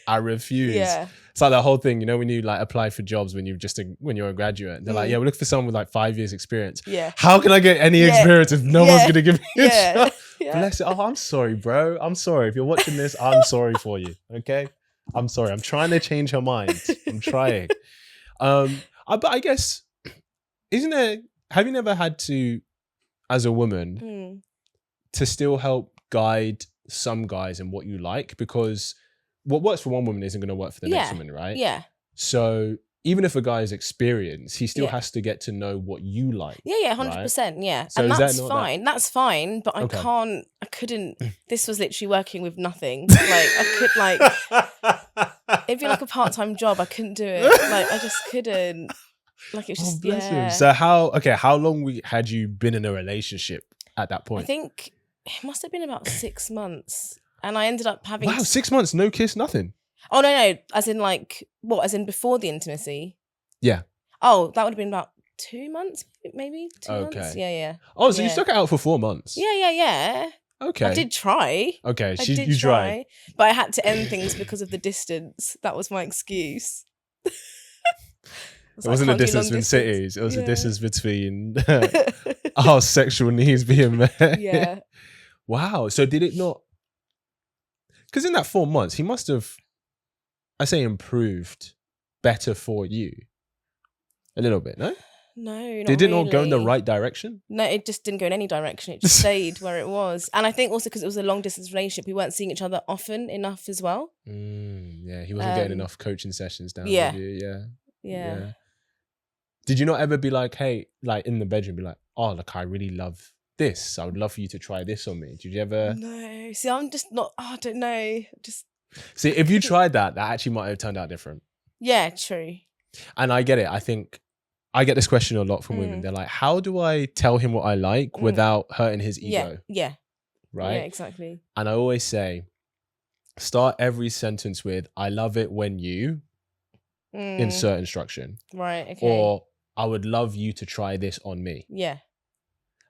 I refuse.
Yeah.
It's like that whole thing, when you like apply for jobs when you're a graduate, they're like, yeah, we're looking for someone with like 5 years experience.
Yeah.
How can I get any experience if no one's gonna give me a shot?
Yeah.
Bless it. Oh, I'm sorry, bro. I'm sorry. If you're watching this, I'm sorry for you. Okay? I'm sorry. I'm trying to change her mind. I'm trying. But I guess, have you never had to, as a woman, to still help guide some guys in what you like? Because what works for one woman isn't going to work for the next woman, right?
Yeah.
So even if a guy is experienced, he still has to get to know what you like.
Yeah, 100%. Right? Yeah.
So
and that's fine. That's fine. But
okay.
I couldn't, this was literally working with nothing. Like, I could it'd be like a part-time job. I couldn't do it. Like I just couldn't. Like it was just
bless him.
yeah.
So how long had you been in a relationship at that
I
point?
think it must have been about 6 months, and I ended up having.
Wow, 6 months, no kiss, nothing.
Oh no, as in like what? As in before the intimacy?
Yeah.
Oh, that would have been about 2 months, maybe 2 months.
Okay.
Yeah.
Oh, so you
Yeah.
stuck it out for 4 months.
Yeah.
Okay.
I did try.
Okay,
I did
you
try,
tried.
but I had to end things because of the distance. That was my excuse.
It wasn't a distance between cities. It was a
Yeah.
distance between our sexual needs being met.
Yeah.
Wow. So did it not? Because in that 4 months, he must have, I say, improved better for you. A little bit, no?
No, not
Did it not go in the
really.
right direction?
No, it just didn't go in any direction. It just stayed where it was. And I think also because it was a long distance relationship, we weren't seeing each other often enough as well.
Yeah, he wasn't getting enough coaching sessions down
yeah.
with you.
Yeah.
Did you not ever be like, hey, like in the bedroom, be like, oh, look, I really love this. I would love for you to try this on me. Did you ever?
No. See, I'm just not, I don't know. Just.
See, if you tried that actually might have turned out different.
Yeah, true.
And I get it. I think I get this question a lot from women. They're like, how do I tell him what I like without hurting his ego?
Yeah.
Right?
Yeah, exactly.
And I always say, start every sentence with, I love it when you insert instruction.
Right, okay.
Or I would love you to try this on me.
Yeah.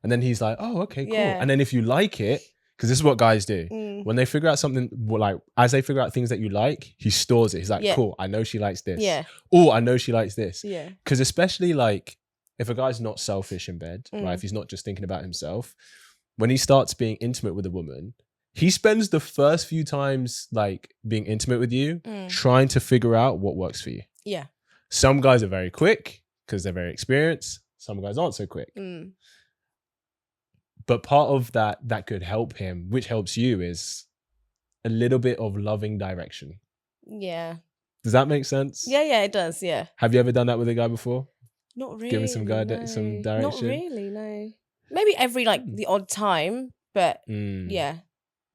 And then he's like, oh, okay, cool.
Yeah.
And then if you like it, because this is what guys do. When they figure out something, like as they figure out things that you like, he stores it. He's like, cool, I know she likes this.
Yeah.
Oh, I know she likes this.
Yeah.
Because especially like, if a guy's not selfish in bed, right? If he's not just thinking about himself, when he starts being intimate with a woman, he spends the first few times like being intimate with you, trying to figure out what works for you.
Yeah.
Some guys are very quick because they're very experienced. Some guys aren't so quick. But part of that could help him, which helps you, is a little bit of loving direction.
Yeah.
Does that make sense?
Yeah, it does. Yeah.
Have you ever done that with a guy before?
Not really.
Giving some guy some direction?
Not really, no. Maybe every like the odd time, but yeah.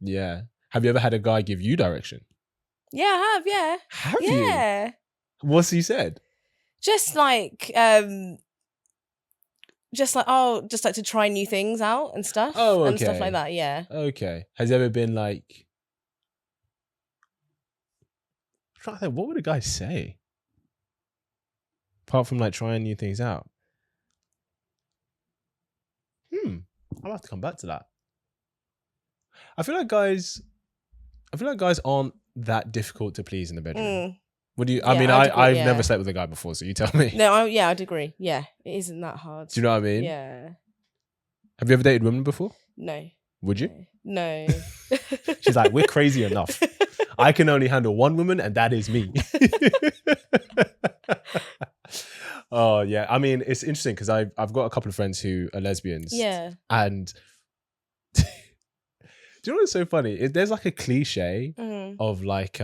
Yeah. Have you ever had a guy give you direction?
Yeah, I have, yeah.
Have you?
Yeah.
What's he said?
Just like just like to try new things out and stuff.
Oh, okay.
And stuff like that, yeah.
Okay. Has there ever been like, I'm trying to think, what would a guy say? Apart from like trying new things out. I'll have to come back to that. I feel like guys aren't that difficult to please in the bedroom. What do you? I mean, I've never slept with a guy before, so you tell me.
No, I'd agree. Yeah, it isn't that hard.
Do you know what I mean?
Yeah.
Have you ever dated women before?
No.
Would you?
No.
She's like, we're crazy enough. I can only handle one woman, and that is me. Oh yeah, I mean, it's interesting because I've got a couple of friends who are lesbians.
Yeah.
And do you know what's so funny? There's like a cliche of like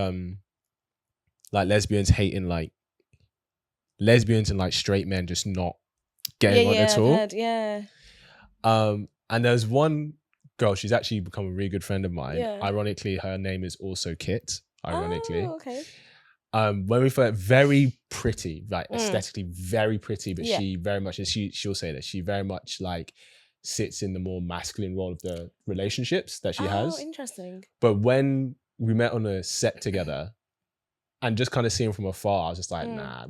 lesbians hating like lesbians and like straight men just not getting on at all.
Yeah.
And there's one girl, she's actually become a really good friend of mine.
Yeah.
Ironically, her name is also Kit. Ironically.
Oh, okay.
When we first, very pretty, like aesthetically very pretty, but she very much, and she'll say that she very much like sits in the more masculine role of the relationships that she has.
Oh, interesting.
But when we met on a set together and just kind of seeing from afar, I was just like, nah,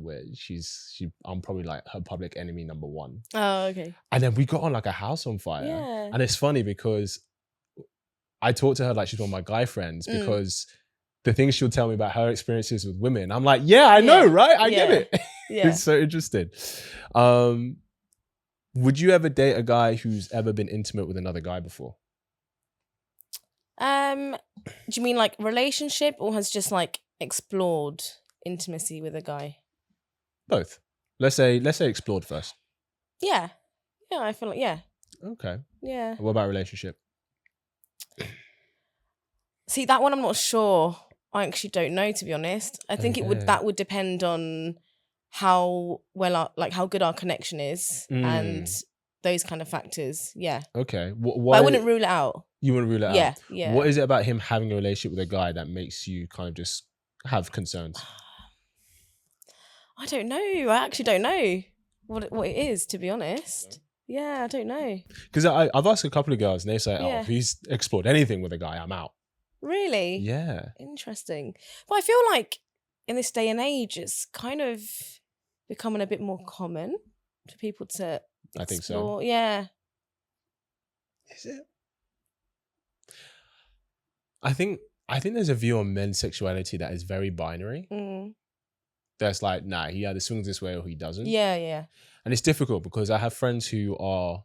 I'm probably like her public enemy number one.
Oh, okay.
And then we got on like a house on fire.
Yeah.
And it's funny because I talked to her like she's one of my guy friends because the things she'll tell me about her experiences with women, I'm like, yeah, I know, right? I get it.
Yeah.
It's so interesting. Would you ever date a guy who's ever been intimate with another guy before?
Do you mean like relationship or has just like explored intimacy with a guy?
Both. Let's say explored first.
Yeah. Yeah, I feel like, yeah.
Okay.
Yeah.
What about relationship?
See, that one I'm not sure. I actually don't know, to be honest. I think that would depend on how well how good our connection is and those kind of factors. Yeah.
Okay.
But I wouldn't rule it out.
You wouldn't rule it out?
Yeah.
What is it about him having a relationship with a guy that makes you kind of just have concerns?
I don't know. I actually don't know what it is, to be honest. Yeah, I don't know.
Because I've asked a couple of girls and they say, oh,
Yeah.
if he's explored anything with a guy, I'm out.
Really?
Yeah.
Interesting. But I feel like in this day and age, it's kind of becoming a bit more common for people to explore.
I think so.
Yeah.
Is it? I think there's a view on men's sexuality that is very binary.
Mm.
That's like, nah, he either swings this way or he doesn't.
Yeah, yeah.
And it's difficult because I have friends who are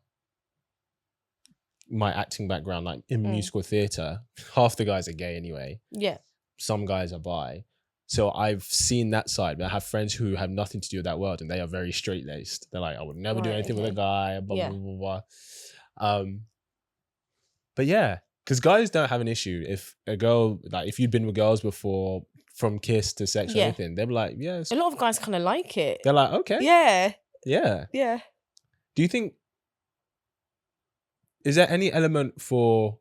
my acting background, like in musical theatre, half the guys are gay anyway.
Yeah.
Some guys are bi. So I've seen that side, but I have friends who have nothing to do with that world and they are very straight laced. They're like, I would never do
Right,
anything with a
okay.
guy, blah,
Yeah.
blah, blah, blah. But yeah, because guys don't have an issue. If a girl, like if you'd been with girls before, from kiss to sex or
Yeah.
anything, they'd be like, yeah.
A lot of guys kind of like it.
They're like, okay.
Yeah.
Yeah.
Yeah.
Do you think, is there any element for,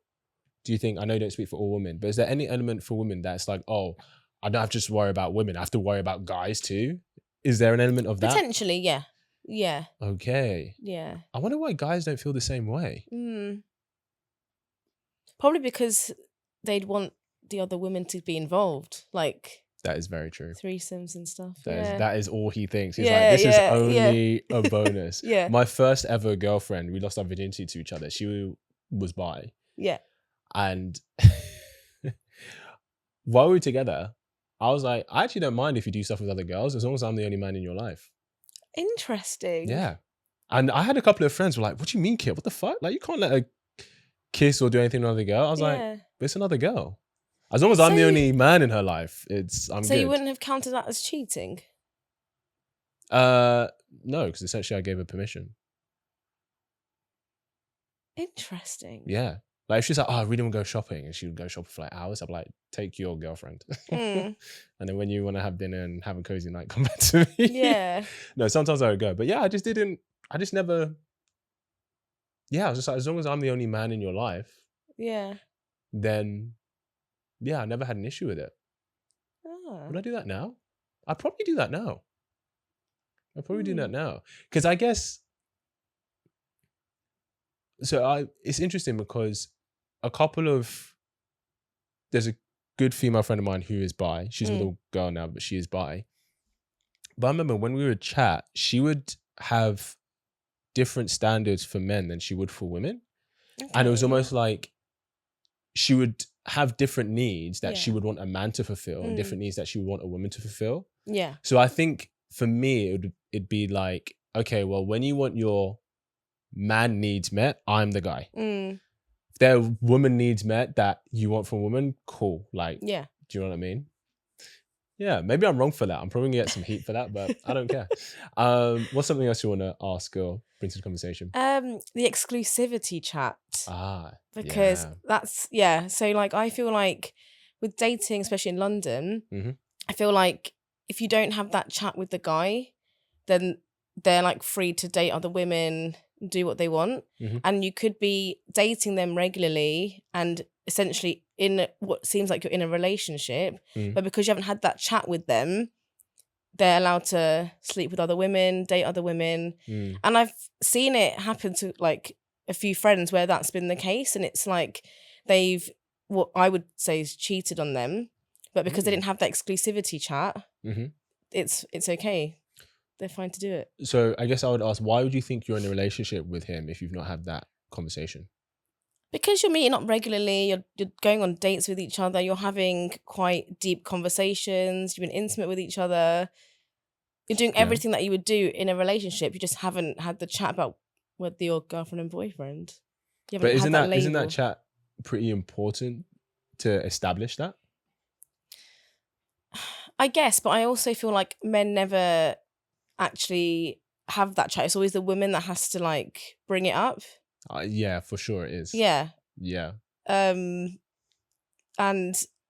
do you think, I know you don't speak for all women, but is there any element for women that's like, oh, I don't have to just worry about women, I have to worry about guys too? Is there an element of that?
Potentially, yeah. Yeah.
Okay.
Yeah.
I wonder why guys don't feel the same way.
Probably because they'd want the other women to be involved, like
That is very true.
threesomes and stuff.
That is all he thinks. He's
Yeah,
like, this is
yeah,
only a bonus.
Yeah.
My first ever girlfriend, we lost our virginity to each other. She was bi.
Yeah.
And while we were together, I was like, I actually don't mind if you do stuff with other girls as long as I'm the only man in your life.
Interesting.
Yeah. And I had a couple of friends who were like, what do you mean, kid? What the fuck? Like, you can't let her kiss or do anything with another girl. I was like, but it's another girl. As long as I'm the only man in her life, I'm
So
good.
you wouldn't have counted that as cheating?
No, because essentially I gave her permission.
Interesting.
Yeah. Like if she's like, oh, I really want to go shopping, and she would go shopping for like hours, I'd be like, take your girlfriend. And then when you want to have dinner and have a cozy night, come back to me.
Yeah.
No, sometimes I would go. But yeah, I just never, yeah, I was just like, as long as I'm the only man in your life,
Yeah.
then yeah, I never had an issue with it.
Ah.
Would I do that now? I'd probably do that now. I'd probably do that now. Because I guess, so it's interesting because there's a good female friend of mine who is bi. She's with a girl now, but she is bi. But I remember when we would chat, she would have different standards for men than she would for women. Okay. And it was almost like she would have different needs that she would want a man to fulfill and different needs that she would want a woman to fulfill.
Yeah.
So I think for me, it'd be like, okay, well, when you want your man needs met, I'm the guy. If there are woman needs met that you want from a woman, cool. Like, yeah. Do you know what I mean? Yeah, maybe I'm wrong for that. I'm probably gonna get some heat for that, but I don't care. What's something else you want to ask or bring to the conversation?
The exclusivity chat. Because that's, so like I feel like with dating, especially in London, I feel like if you don't have that chat with the guy, then they're like free to date other women, do what they want. And you could be dating them regularly and essentially in what seems like you're in a relationship, but because you haven't had that chat with them, they're allowed to sleep with other women, date other women. And I've seen it happen to like a few friends where that's been the case, and it's like they've, what I would say is cheated on them, but because they didn't have that exclusivity chat, it's okay. They're fine to do it.
So I guess I would ask, why would you think you're in a relationship with him if you've not had that conversation?
Because you're meeting up regularly, you're going on dates with each other, you're having quite deep conversations, you've been intimate with each other, you're doing everything that you would do in a relationship. You just haven't had the chat about whether you're girlfriend and boyfriend.
But isn't that chat pretty important to establish that?
I guess, but I also feel like men never actually have that chat. It's always the woman that has to like bring it up.
Yeah, for sure it is.
Yeah.
Yeah.
And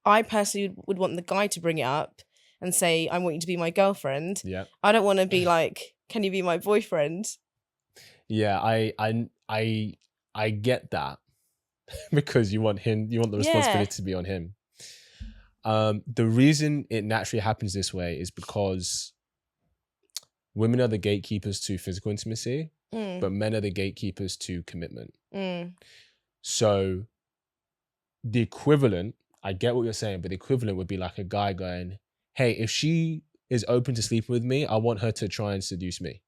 I personally would want the guy to bring it up and say, I want you to be my girlfriend. Yeah. I don't want to be like, can you be my boyfriend? Yeah,
I get that because you want the responsibility to be on him. The reason it naturally happens this way is because women are the gatekeepers to physical intimacy, but men are the gatekeepers to commitment. So the equivalent, I get what you're saying, but the equivalent would be like a guy going, hey, if she is open to sleeping with me, I want her to try and seduce me.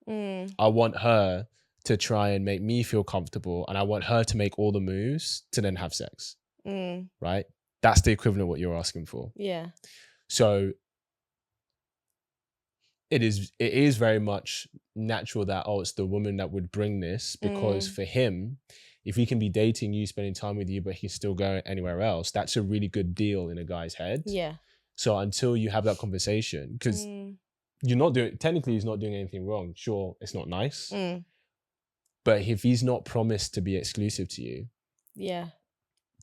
I want her to try and make me feel comfortable, and I want her to make all the moves to then have sex. Right? That's the equivalent of what you're asking for.
Yeah.
So it is very much natural that, oh, it's the woman that would bring this, because for him, if he can be dating you, spending time with you, but he's still going anywhere else, that's a really good deal in a guy's head.
Yeah.
So until you have that conversation, because technically he's not doing anything wrong. Sure, it's not nice. But if he's not promised to be exclusive to you,
yeah,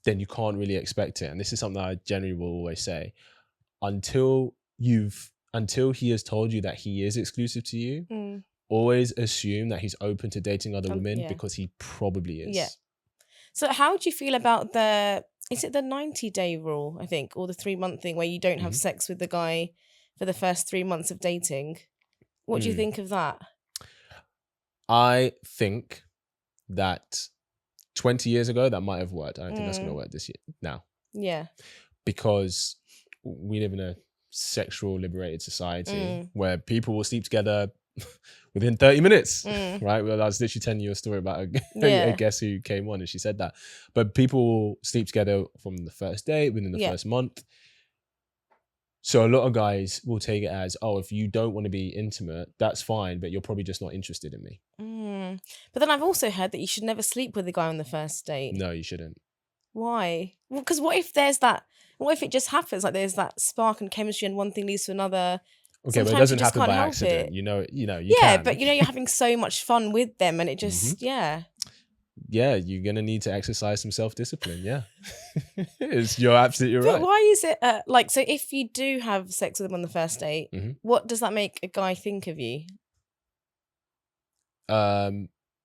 then you can't really expect it. And this is something I generally will always say. Until he has told you that he is exclusive to you, always assume that he's open to dating other women, because he probably is.
Yeah. So how do you feel about is it the 90-day rule, I think, or the 3-month thing where you don't have sex with the guy for the first 3 months of dating? What do you think of that?
I think that 20 years ago, that might have worked. I don't think that's going to work this year now.
Yeah.
Because we live in a sexual liberated society where people will sleep together within 30 minutes, right? Well, I was literally telling you a story about a guest who came on and she said that. But people will sleep together from the first day, within the first month. So a lot of guys will take it as, oh, if you don't want to be intimate, that's fine, but you're probably just not interested in me.
But then I've also heard that you should never sleep with a guy on the first date.
No, you shouldn't.
Why? Well, because what if it just happens, like there's that spark and chemistry and one thing leads to another?
Okay, but it doesn't happen by accident. You know, you
yeah,
can.
but you're having so much fun with them and it just, yeah, you're
going to need to exercise some self-discipline. Yeah. You're absolutely right.
But why is it so if you do have sex with them on the first date, what does that make a guy think of you?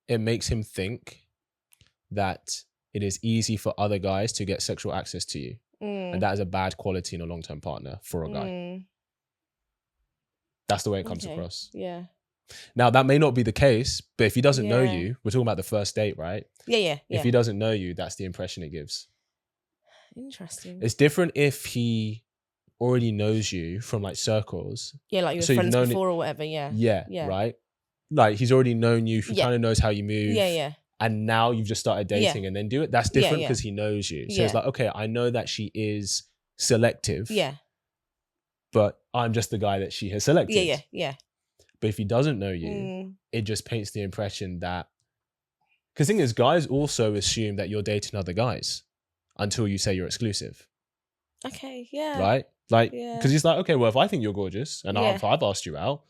It makes him think that it is easy for other guys to get sexual access to you. And that is a bad quality in a long-term partner for a guy. That's the way it comes across.
Yeah.
Now, that may not be the case, but if he doesn't know you, we're talking about the first date, right?
Yeah.
If he doesn't know you, that's the impression it gives.
Interesting.
It's different if he already knows you from like circles.
Yeah, like you were friends before or whatever, yeah.
Yeah, right? Like he's already known you, he kind of knows how you move.
Yeah.
And now you've just started dating and then do it. That's different because he knows you. So it's like, okay, I know that she is selective.
Yeah.
But I'm just the guy that she has selected.
Yeah.
But if he doesn't know you, it just paints the impression that... Because the thing is, guys also assume that you're dating other guys until you say you're exclusive.
Okay, yeah.
Right? Like, because he's like, okay, well, if I think you're gorgeous and if I've asked you out,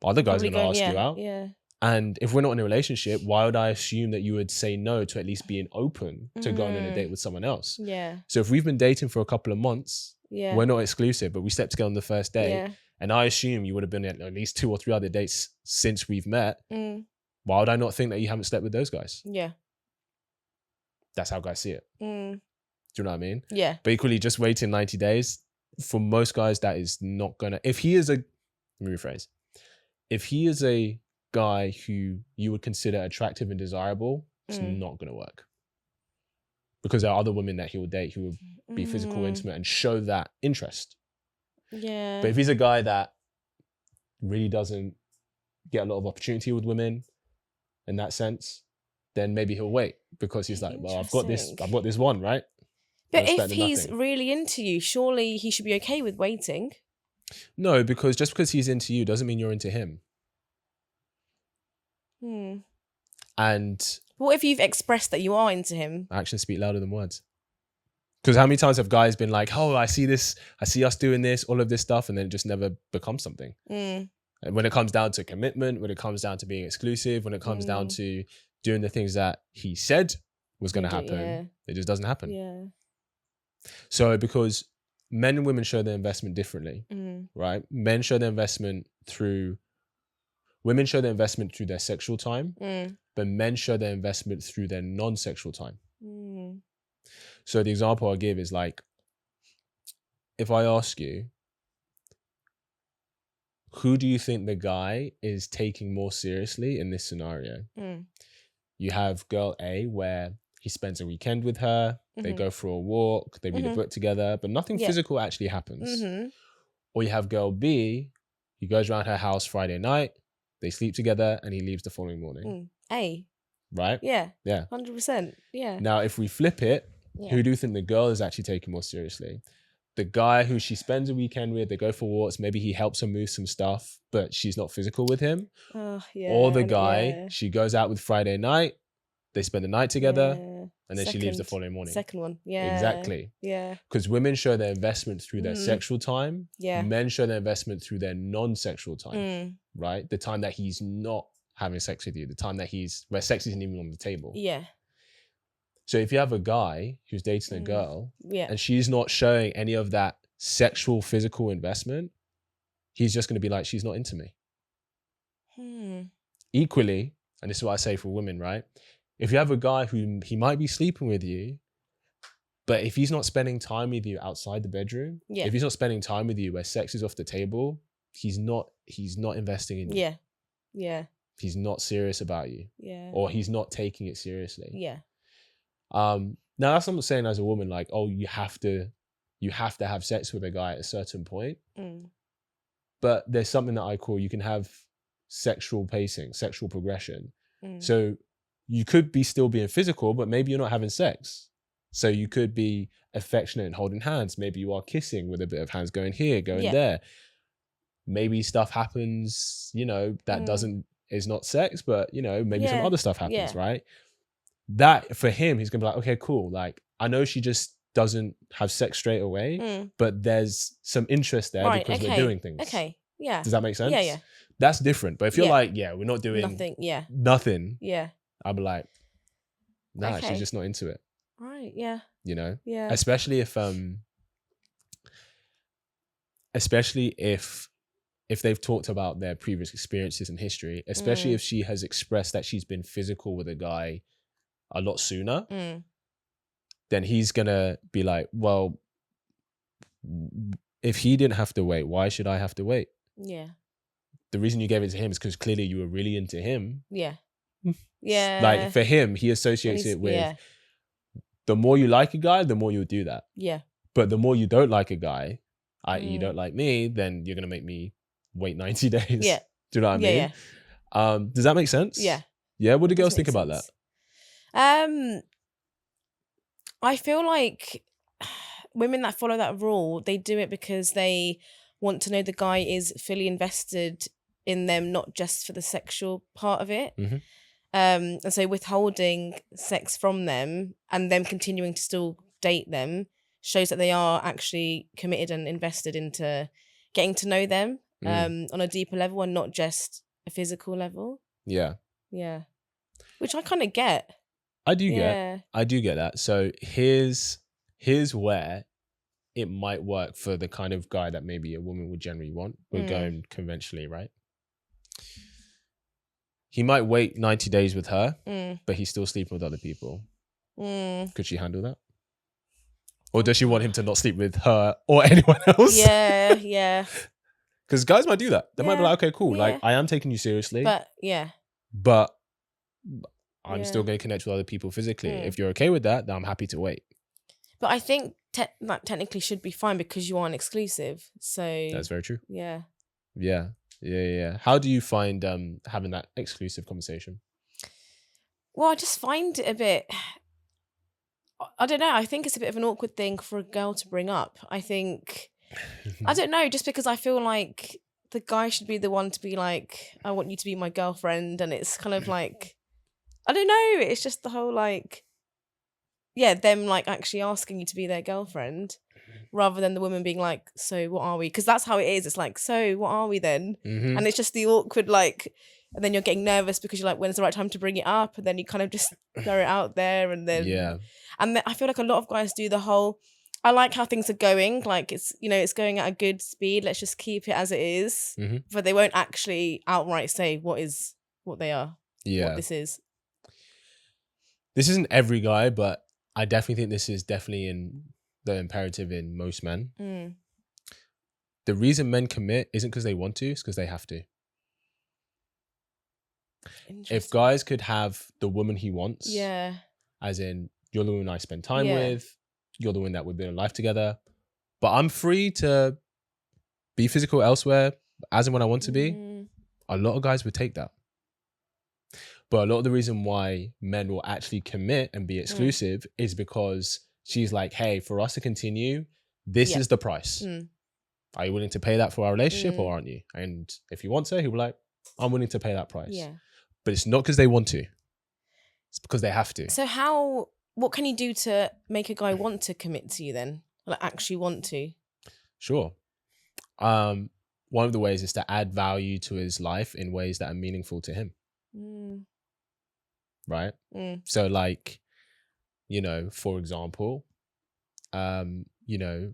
other guys are going to ask you out.
Yeah.
And if we're not in a relationship, why would I assume that you would say no to at least being open to going on a date with someone else?
Yeah.
So if we've been dating for a couple of months, we're not exclusive, but we slept together on the first day, and I assume you would have been at least 2 or 3 other dates since we've met, why would I not think that you haven't slept with those guys?
Yeah.
That's how guys see it. Do you know what I mean?
Yeah.
But equally, just waiting 90 days, for most guys, that is not going to... Let me rephrase. If he is a guy who you would consider attractive and desirable, it's not going to work. Because there are other women that he will date who will be physical, intimate, and show that interest.
Yeah.
But if he's a guy that really doesn't get a lot of opportunity with women in that sense, then maybe he'll wait because he's like, well, I've got this one, right?
But if he's really into you, surely he should be okay with waiting.
No, because just because he's into you doesn't mean you're into him. And
what if you've expressed that you are into him?
Actions speak louder than words. Because how many times have guys been like, oh, I see us doing this, all of this stuff, and then it just never becomes something. And when it comes down to commitment, when it comes down to being exclusive, when it comes down to doing the things that he said was going to happen, it just doesn't happen.
Yeah.
So because men and women show their investment differently, right? Women show their investment through their sexual time, but men show their investment through their non-sexual time. So the example I'll give is like, if I ask you, who do you think the guy is taking more seriously in this scenario? You have girl A, where he spends a weekend with her, they go for a walk, they read a book together, but nothing physical actually happens. Or you have girl B, he goes around her house Friday night, they sleep together, and he leaves the following morning.
A.
Right?
Yeah.
Yeah.
100%. Yeah.
Now, if we flip it, who do you think the girl is actually taking more seriously? The guy who she spends a weekend with, they go for walks, maybe he helps her move some stuff, but she's not physical with him. Or the guy, she goes out with Friday night, they spend the night together, and then she leaves the following morning.
Second one. Yeah.
Exactly.
Yeah.
Because women show their investment through their sexual time.
Yeah.
Men show their investment through their non-sexual time. Right? The time that he's not having sex with you, the time that where sex isn't even on the table.
Yeah.
So if you have a guy who's dating a girl and she's not showing any of that sexual, physical investment, he's just going to be like, she's not into me. Equally, and this is what I say for women, right? If you have a guy who he might be sleeping with you, but if he's not spending time with you outside the bedroom, if he's not spending time with you where sex is off the table, he's not investing in you.
Yeah. Yeah.
He's not serious about you.
Yeah.
Or he's not taking it seriously.
Yeah.
Now that's not saying as a woman, like, oh, you have to have sex with a guy at a certain point. But there's something that I call, you can have sexual pacing, sexual progression. So you could be still being physical, but maybe you're not having sex. So you could be affectionate and holding hands. Maybe you are kissing with a bit of hands going here, going there. Maybe stuff happens, that is not sex, but maybe some other stuff happens, right? That for him, he's gonna be like, okay, cool. Like, I know she just doesn't have sex straight away, but there's some interest there because we're doing things.
Okay. Yeah.
Does that make sense?
Yeah, yeah.
That's different. But if you're like, we're not doing nothing.
Yeah.
I'll be like, nah, she's just not into it.
Right. Yeah.
Yeah. Especially if they've talked about their previous experiences in history, especially if she has expressed that she's been physical with a guy a lot sooner, then he's gonna be like, well, if he didn't have to wait, why should I have to wait?
Yeah.
The reason you gave it to him is because clearly you were really into him.
Yeah. Yeah.
Like, for him, he associates it with the more you like a guy, the more you'll do that.
Yeah.
But the more you don't like a guy, i.e. you don't like me, then you're gonna make me wait 90 days.
Yeah.
Do you know what I mean?
Yeah.
Does that make sense?
Yeah.
Yeah. What do girls think about that?
I feel like women that follow that rule, they do it because they want to know the guy is fully invested in them, not just for the sexual part of it. And so withholding sex from them and them continuing to still date them shows that they are actually committed and invested into getting to know them on a deeper level and not just a physical level. Yeah. Yeah. Which I kind of get.
I do get that. So here's where it might work for the kind of guy that maybe a woman would generally want. We're going conventionally, right? He might wait 90 days with her, but he's still sleeping with other people. Could she handle that? Or does she want him to not sleep with her or anyone else?
Yeah, yeah.
Because guys might do that. They might be like, okay, cool. Like, I am taking you seriously. But I'm still going to connect with other people physically. If you're okay with that, then I'm happy to wait.
But I think that technically should be fine because you aren't exclusive. So
that's very true.
Yeah.
Yeah. How do you find having that exclusive conversation?
Well, I just find it a bit, I don't know. I think it's a bit of an awkward thing for a girl to bring up. I think, I don't know, just because I feel like the guy should be the one to be like, I want you to be my girlfriend. And it's kind of like, I don't know. It's just the whole like, them like actually asking you to be their girlfriend rather than the woman being like, so what are we? Because that's how it is. It's like, so what are we then? And it's just the awkward like, and then you're getting nervous because you're like, when's the right time to bring it up? And then you kind of just throw it out there and then and then I feel like a lot of guys do the whole, I like how things are going, like it's, it's going at a good speed, let's just keep it as it is. But they won't actually outright say what they are, what this is.
This isn't every guy, but I definitely think this is definitely in the imperative in most men. the reason men commit isn't because they want to, it's because they have to. If
Interesting.
guys could have the woman he wants,
Yeah.
as in you're the woman I spend time
Yeah.
with, you're the one that we've been in life together, but I'm free to be physical elsewhere as and when I want to be, a lot of guys would take that. But a lot of the reason why men will actually commit and be exclusive is because she's like, hey, for us to continue, this is the price. Are you willing to pay that for our relationship or aren't you? And if you want to, he'll be like, I'm willing to pay that price.
Yeah.
But it's not because they want to. It's because they have to.
So what can you do to make a guy want to commit to you then? Like actually want to?
Sure. One of the ways is to add value to his life in ways that are meaningful to him. Right? So like, you know, for example, you know,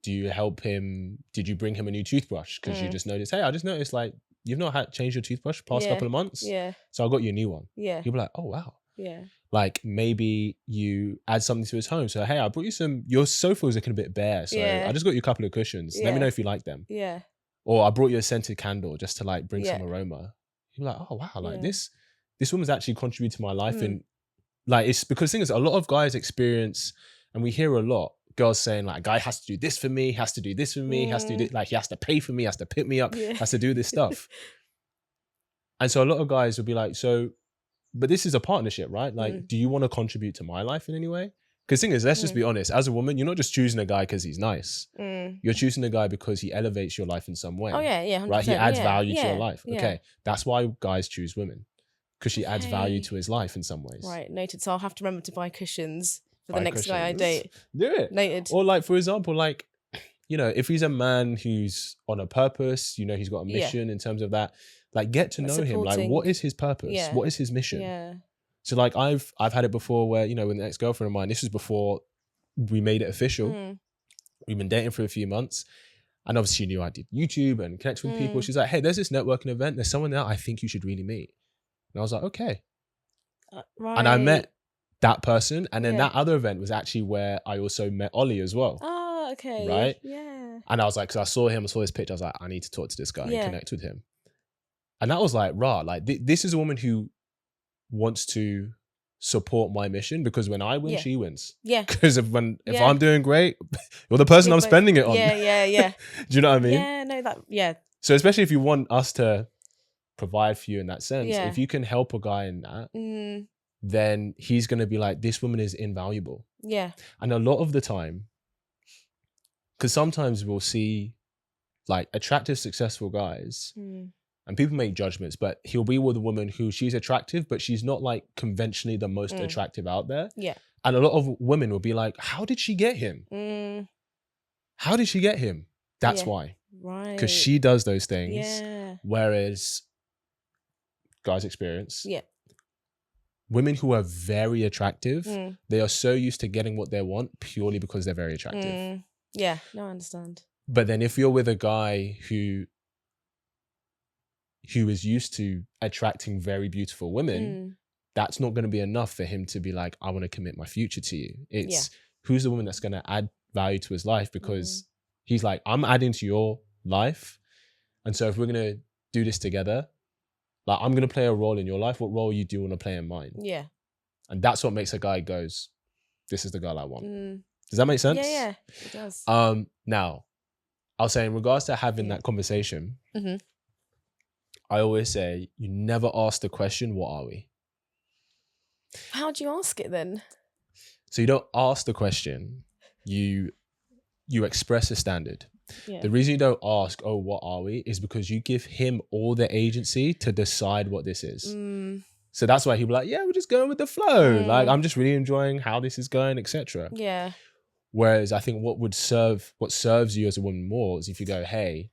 do you help him? Did you bring him a new toothbrush? Because you just noticed, hey, I just noticed like you've not had changed your toothbrush past couple of months.
Yeah.
So I got you a new one.
Yeah.
You'll be like, oh wow.
Yeah.
Like maybe you add something to his home. So hey, I brought you your sofa was looking a bit bare. So I just got you a couple of cushions. Let me know if you like them.
Yeah.
Or I brought you a scented candle just to like bring some aroma. You're like, oh wow, like this woman's actually contributed to my life. And like, it's because the thing is, a lot of guys experience, and we hear a lot, girls saying like, a guy has to do this for me, has to do this for me, has to do this, like he has to pay for me, has to pick me up, has to do this stuff. And so a lot of guys will be like, so, but this is a partnership, right? Like, do you want to contribute to my life in any way? Because the thing is, let's just be honest, as a woman, you're not just choosing a guy because he's nice. You're choosing a guy because he elevates your life in some way.
Oh yeah, yeah, 100%.
Right? He adds value to
yeah,
your life.
yeah.
Okay. That's why guys choose women. Because she adds value to his life in some ways.
Right, noted. So I'll have to remember to buy cushions for the
Buy
next guy I
cushions.
date.
Do it.
Noted.
Or like, for example, like, you know, if he's a man who's on a purpose, you know, he's got a mission in terms of that, like get to know him. Like, what is his purpose?
Yeah.
What is his mission?
Yeah.
So like I've had it before where, you know, with an ex-girlfriend of mine, this was before we made it official. We've been dating for a few months. And obviously she knew I did YouTube and connect with people. She's like, hey, there's this networking event. There's someone there I think you should really meet. And I was like, okay.
Right.
And I met that person. And then that other event was actually where I also met Ollie as well.
Oh, okay.
Right?
Yeah.
And I was like, because I saw his picture. I was like, I need to talk to this guy and connect with him. And that was like, rah, like this is a woman who wants to support my mission, because when I win, she wins. Yeah. Because if I'm doing great, you're the person I'm spending it on.
Yeah.
Do you know what I mean?
Yeah, no,
So especially if you want us to provide for you in that sense, if you can help a guy in that, then he's going to be like, this woman is invaluable. Yeah. And a lot of the time, because sometimes we'll see like attractive, successful guys, and people make judgments, but he'll be with a woman who she's attractive, but she's not like conventionally the most attractive out there. Yeah. And a lot of women will be like, how did she get him? How did she get him? That's why. Right. Because she does those things. Yeah. Whereas guys experience. Yeah. Women who are very attractive, they are so used to getting what they want purely because they're very attractive.
Yeah. No, I understand.
But then if you're with a guy who is used to attracting very beautiful women, that's not going to be enough for him to be like, I want to commit my future to you. It's who's the woman that's going to add value to his life, because he's like, I'm adding to your life. And so if we're going to do this together, like I'm going to play a role in your life. What role you do want to play in mine? Yeah. And that's what makes a guy goes, this is the girl I want. Does that make sense?
Yeah, it does.
Now, I'll say in regards to having that conversation, I always say, you never ask the question, what are we?
How do you ask it then?
So you don't ask the question, you express a standard. Yeah. The reason you don't ask, oh, what are we, is because you give him all the agency to decide what this is. So that's why he'll be like, yeah, we're just going with the flow. Like, I'm just really enjoying how this is going, etc. Yeah. Whereas I think what serves you as a woman more is if you go, hey,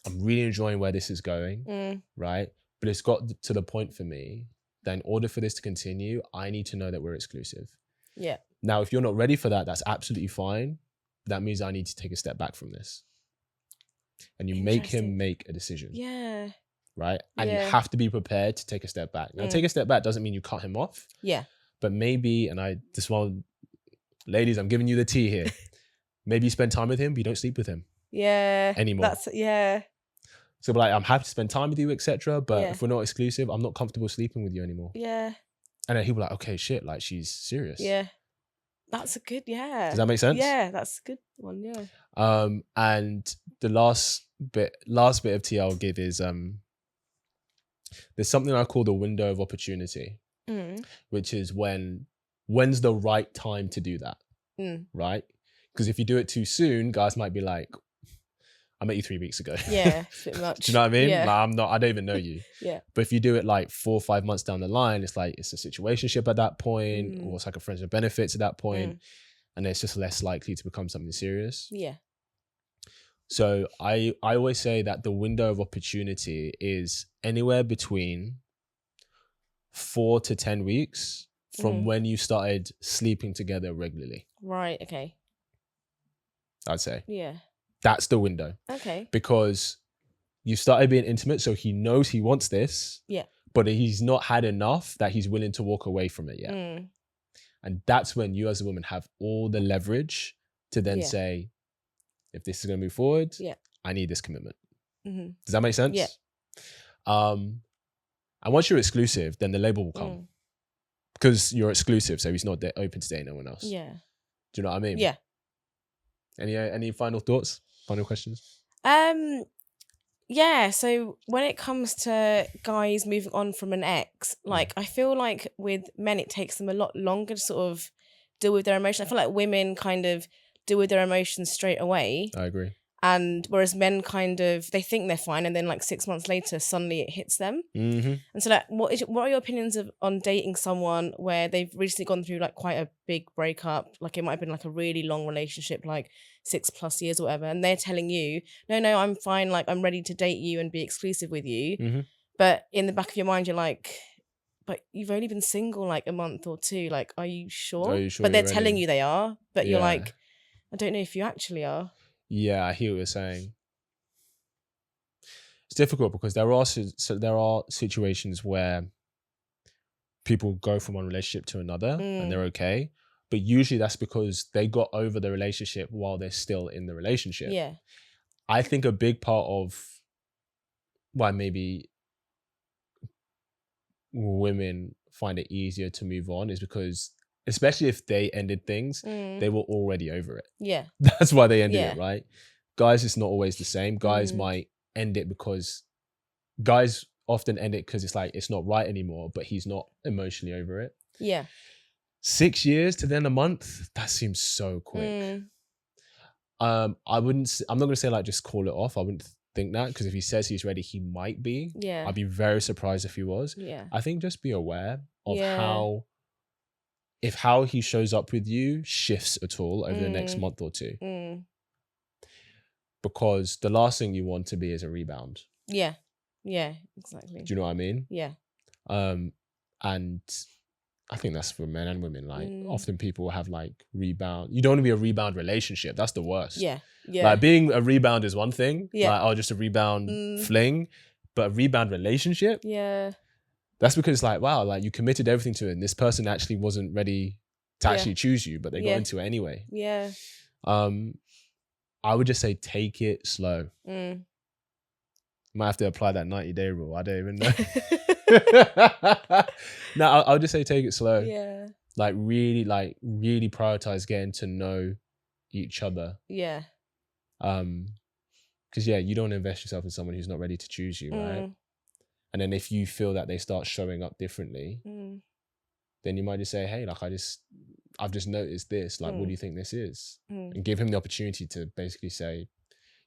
I'm really enjoying where this is going, right? But it's got to the point for me that in order for this to continue, I need to know that we're exclusive. Yeah. Now, if you're not ready for that, that's absolutely fine. That means I need to take a step back from this. And you make him make a decision. Yeah. Right? And you have to be prepared to take a step back. Now, take a step back doesn't mean you cut him off. Yeah. But maybe, ladies, I'm giving you the tea here. Maybe you spend time with him, but you don't sleep with him.
Yeah.
anymore.
Yeah.
So like, I'm happy to spend time with you, etc. But
Yeah.
if we're not exclusive, I'm not comfortable sleeping with you anymore.
Yeah.
And then he'll be like, okay, shit, like she's serious.
Yeah. That's a good,
Does that make sense?
Yeah, that's a good one, yeah.
And the last bit of tea I'll give is there's something I call the window of opportunity, which is when's the right time to do that, right? Because if you do it too soon, guys might be like, I met you 3 weeks ago.
Yeah, it's a bit much.
Do you know what I mean?
Yeah.
Like, I don't even know you.
Yeah.
But if you do it like 4 or 5 months down the line, it's like it's a situationship at that point, or it's like a friends with benefits at that point, and it's just less likely to become something serious.
Yeah.
So I always say that the window of opportunity is anywhere between 4 to 10 weeks from when you started sleeping together regularly.
Right, okay.
I'd say.
Yeah.
That's the window.
Okay.
Because you started being intimate, so he knows he wants this.
Yeah.
But he's not had enough that he's willing to walk away from it yet. And that's when you as a woman have all the leverage to then say, if this is going to move forward, I need this commitment. Does that make sense?
Yeah.
And once you're exclusive, then the label will come. Because you're exclusive, so he's not open to dating no one else.
Yeah.
Do you know what I mean?
Yeah.
Any final thoughts? Final questions?
Yeah, so when it comes to guys moving on from an ex, like I feel like with men it takes them a lot longer to sort of deal with their emotions. I feel like women kind of deal with their emotions straight away.
I agree.
And whereas men kind of, they think they're fine, and then like 6 months later, suddenly it hits them. And so like, what are your opinions on dating someone where they've recently gone through like quite a big breakup? Like it might have been like a really long relationship, like 6+ years or whatever. And they're telling you, no, I'm fine. Like I'm ready to date you and be exclusive with you. But in the back of your mind, you're like, but you've only been single like a month or two. Like, are you sure? But they're telling you they are, but you're like, I don't know if you actually are.
Yeah, I hear what you're saying. It's difficult because there are situations where people go from one relationship to another and they're okay, but usually that's because they got over the relationship while they're still in the relationship.
Yeah.
I think a big part of why maybe women find it easier to move on is because, especially if they ended things, they were already over it.
Yeah.
That's why they ended it, right? Guys, it's not always the same. Guys might end it because guys often end it because it's like, it's not right anymore, but he's not emotionally over it.
Yeah.
6 years to then a month, that seems so quick. I'm not going to say like, just call it off. I wouldn't think that, because if he says he's ready, he might be.
Yeah.
I'd be very surprised if he was.
Yeah.
I think just be aware of how he shows up with you shifts at all over the next month or two. Because the last thing you want to be is a rebound.
Yeah. Yeah, exactly.
Do you know what I mean?
Yeah.
And I think that's for men and women. Like often people have like rebound. You don't want to be a rebound relationship. That's the worst.
Yeah. Yeah.
Like being a rebound is one thing.
Yeah.
Like, just a rebound fling. But a rebound relationship?
Yeah.
That's because it's like, wow, like you committed everything to it and this person actually wasn't ready to actually choose you, but they got into it anyway.
Yeah.
I would just say take it slow. Might have to apply that 90-day rule. I don't even know. No, I'll just say take it slow.
Yeah.
Like really prioritize getting to know each other.
Yeah.
Because you don't want to invest yourself in someone who's not ready to choose you, right? And then if you feel that they start showing up differently, then you might just say, hey, like I've just noticed this. Like, what do you think this is? And give him the opportunity to basically say,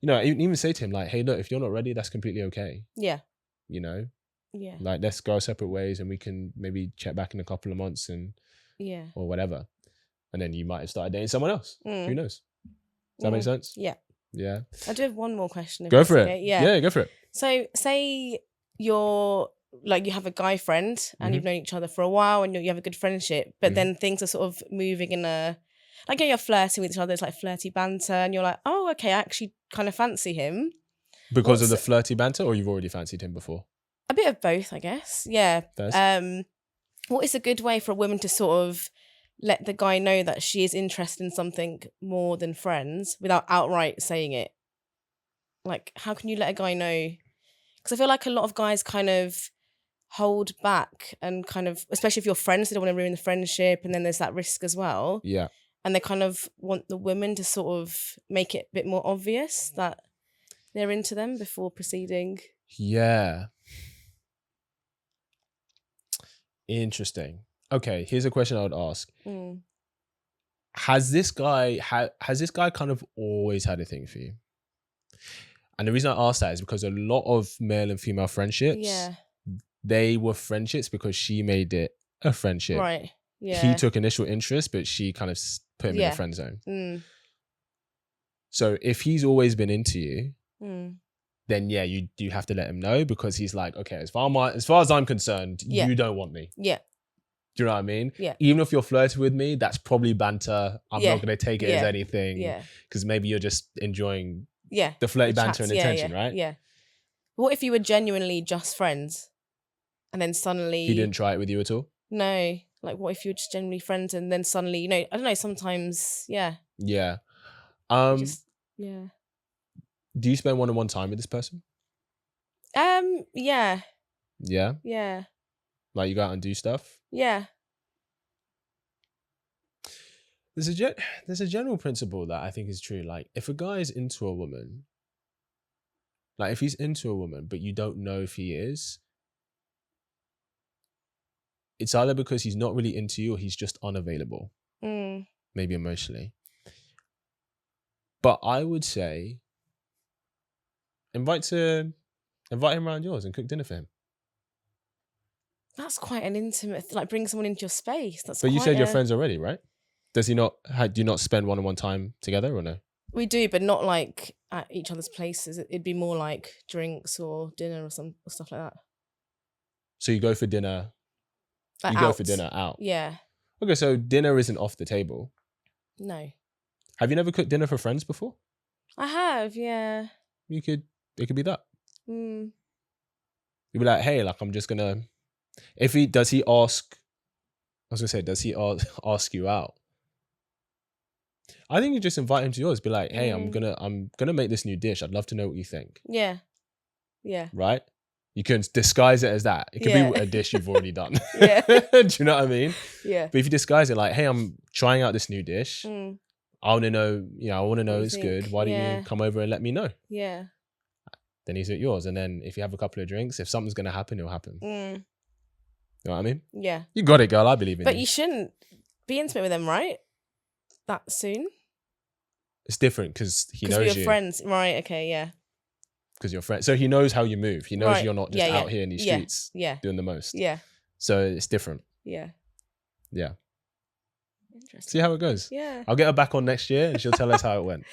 even say to him like, hey, look, if you're not ready, that's completely okay.
Yeah.
Yeah. Like, let's go our separate ways and we can maybe check back in a couple of months or whatever. And then you might have started dating someone else. Who knows? Does that make sense?
Yeah.
Yeah.
I do have one more question.
Go for it.
Okay. Yeah.
Yeah, go for it.
So say you have a guy friend and you've known each other for a while and you have a good friendship, but then things are sort of moving in a, like you're flirting with each other, it's like flirty banter and you're like, oh, okay, I actually kind of fancy him.
Because of the flirty banter, or you've already fancied him before?
A bit of both, I guess. Yeah. What is a good way for a woman to sort of let the guy know that she is interested in something more than friends without outright saying it? like, how can you let a guy know? Because I feel like a lot of guys kind of hold back and kind of, especially if you're friends, they don't want to ruin the friendship, and then there's that risk as well.
Yeah.
And they kind of want the women to sort of make it a bit more obvious that they're into them before proceeding.
Yeah. Interesting. Okay, here's a question I would ask. Has this guy kind of always had a thing for you? And the reason I ask that is because a lot of male and female friendships, they were friendships because she made it a friendship.
Right. Yeah.
He took initial interest, but she kind of put him in the friend zone. So if he's always been into you, then yeah, you do have to let him know, because he's like, okay, as far as I'm concerned, you don't want me.
Yeah.
Do you know what I mean?
Yeah.
Even if you're flirting with me, that's probably banter. I'm not going to take it as anything.
Yeah.
Because maybe you're just enjoying the flirty banter and attention, right?
Yeah. What if you were genuinely just friends and then suddenly...
He didn't try it with you at all?
No. Like, what if you were just genuinely friends and then suddenly, you know, I don't know, sometimes, yeah.
Yeah.
Yeah.
Do you spend one-on-one time with this person?
Yeah.
Yeah?
Yeah.
Like, you go out and do stuff?
Yeah.
There's a general principle that I think is true. Like, if a guy is into a woman, like if he's into a woman, but you don't know if he is, it's either because he's not really into you or he's just unavailable. Maybe emotionally. But I would say, invite him around yours and cook dinner for him.
That's quite an intimate, like bring someone into your space.
But you said you're friends already, right? Does he not? Do you not spend one-on-one time together or no?
We do, but not like at each other's places. It'd be more like drinks or dinner or stuff like that.
So you go for dinner.
Like
go for dinner out.
Yeah.
Okay, so dinner isn't off the table.
No.
Have you never cooked dinner for friends before?
I have, yeah.
It could be that. You'd be like, hey, like I'm just gonna. Does he ask you out? I think you just invite him to yours. Be like, hey, I'm gonna make this new dish. I'd love to know what you think.
Yeah. Yeah.
Right? You can disguise it as that. It could be a dish you've already done.
Yeah.
Do you know what I mean?
Yeah.
But if you disguise it like, hey, I'm trying out this new dish. I want to know, it's good. Why don't you come over and let me know?
Yeah.
Then he's at yours. And then if you have a couple of drinks, if something's going to happen, it'll happen. You know what I mean?
Yeah.
You got it, girl. I believe in you.
But you shouldn't be intimate with him, right? That soon?
It's different because he knows you.
Because we're friends. Right, okay, yeah.
Because you're friends. So he knows how you move. He knows you're not just out here in these streets doing the most.
Yeah.
So it's different.
Yeah.
Yeah.
Interesting.
See how it goes.
Yeah.
I'll get her back on next year and she'll tell us how it went.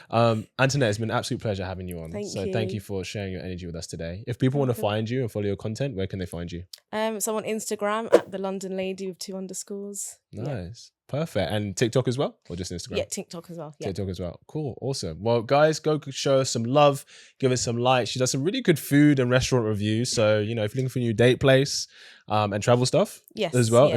Antonette, it's been an absolute pleasure having you on. Thank you for sharing your energy with us today. If people want to find you and follow your content, where can they find you?
So on Instagram at the London Lady with 2 underscores.
Nice.
Yeah.
Perfect. And TikTok as well? Or just Instagram?
Yeah, TikTok as well. Yeah.
TikTok as well. Cool. Awesome. Well, guys, go show us some love. Give us some likes. She does some really good food and restaurant reviews. So, if you're looking for a new date place and travel stuff as well,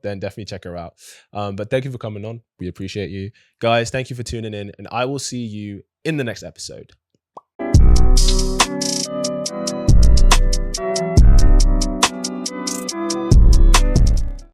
then definitely check her out. But thank you for coming on. We appreciate you. Guys, thank you for tuning in. And I will see you in the next episode.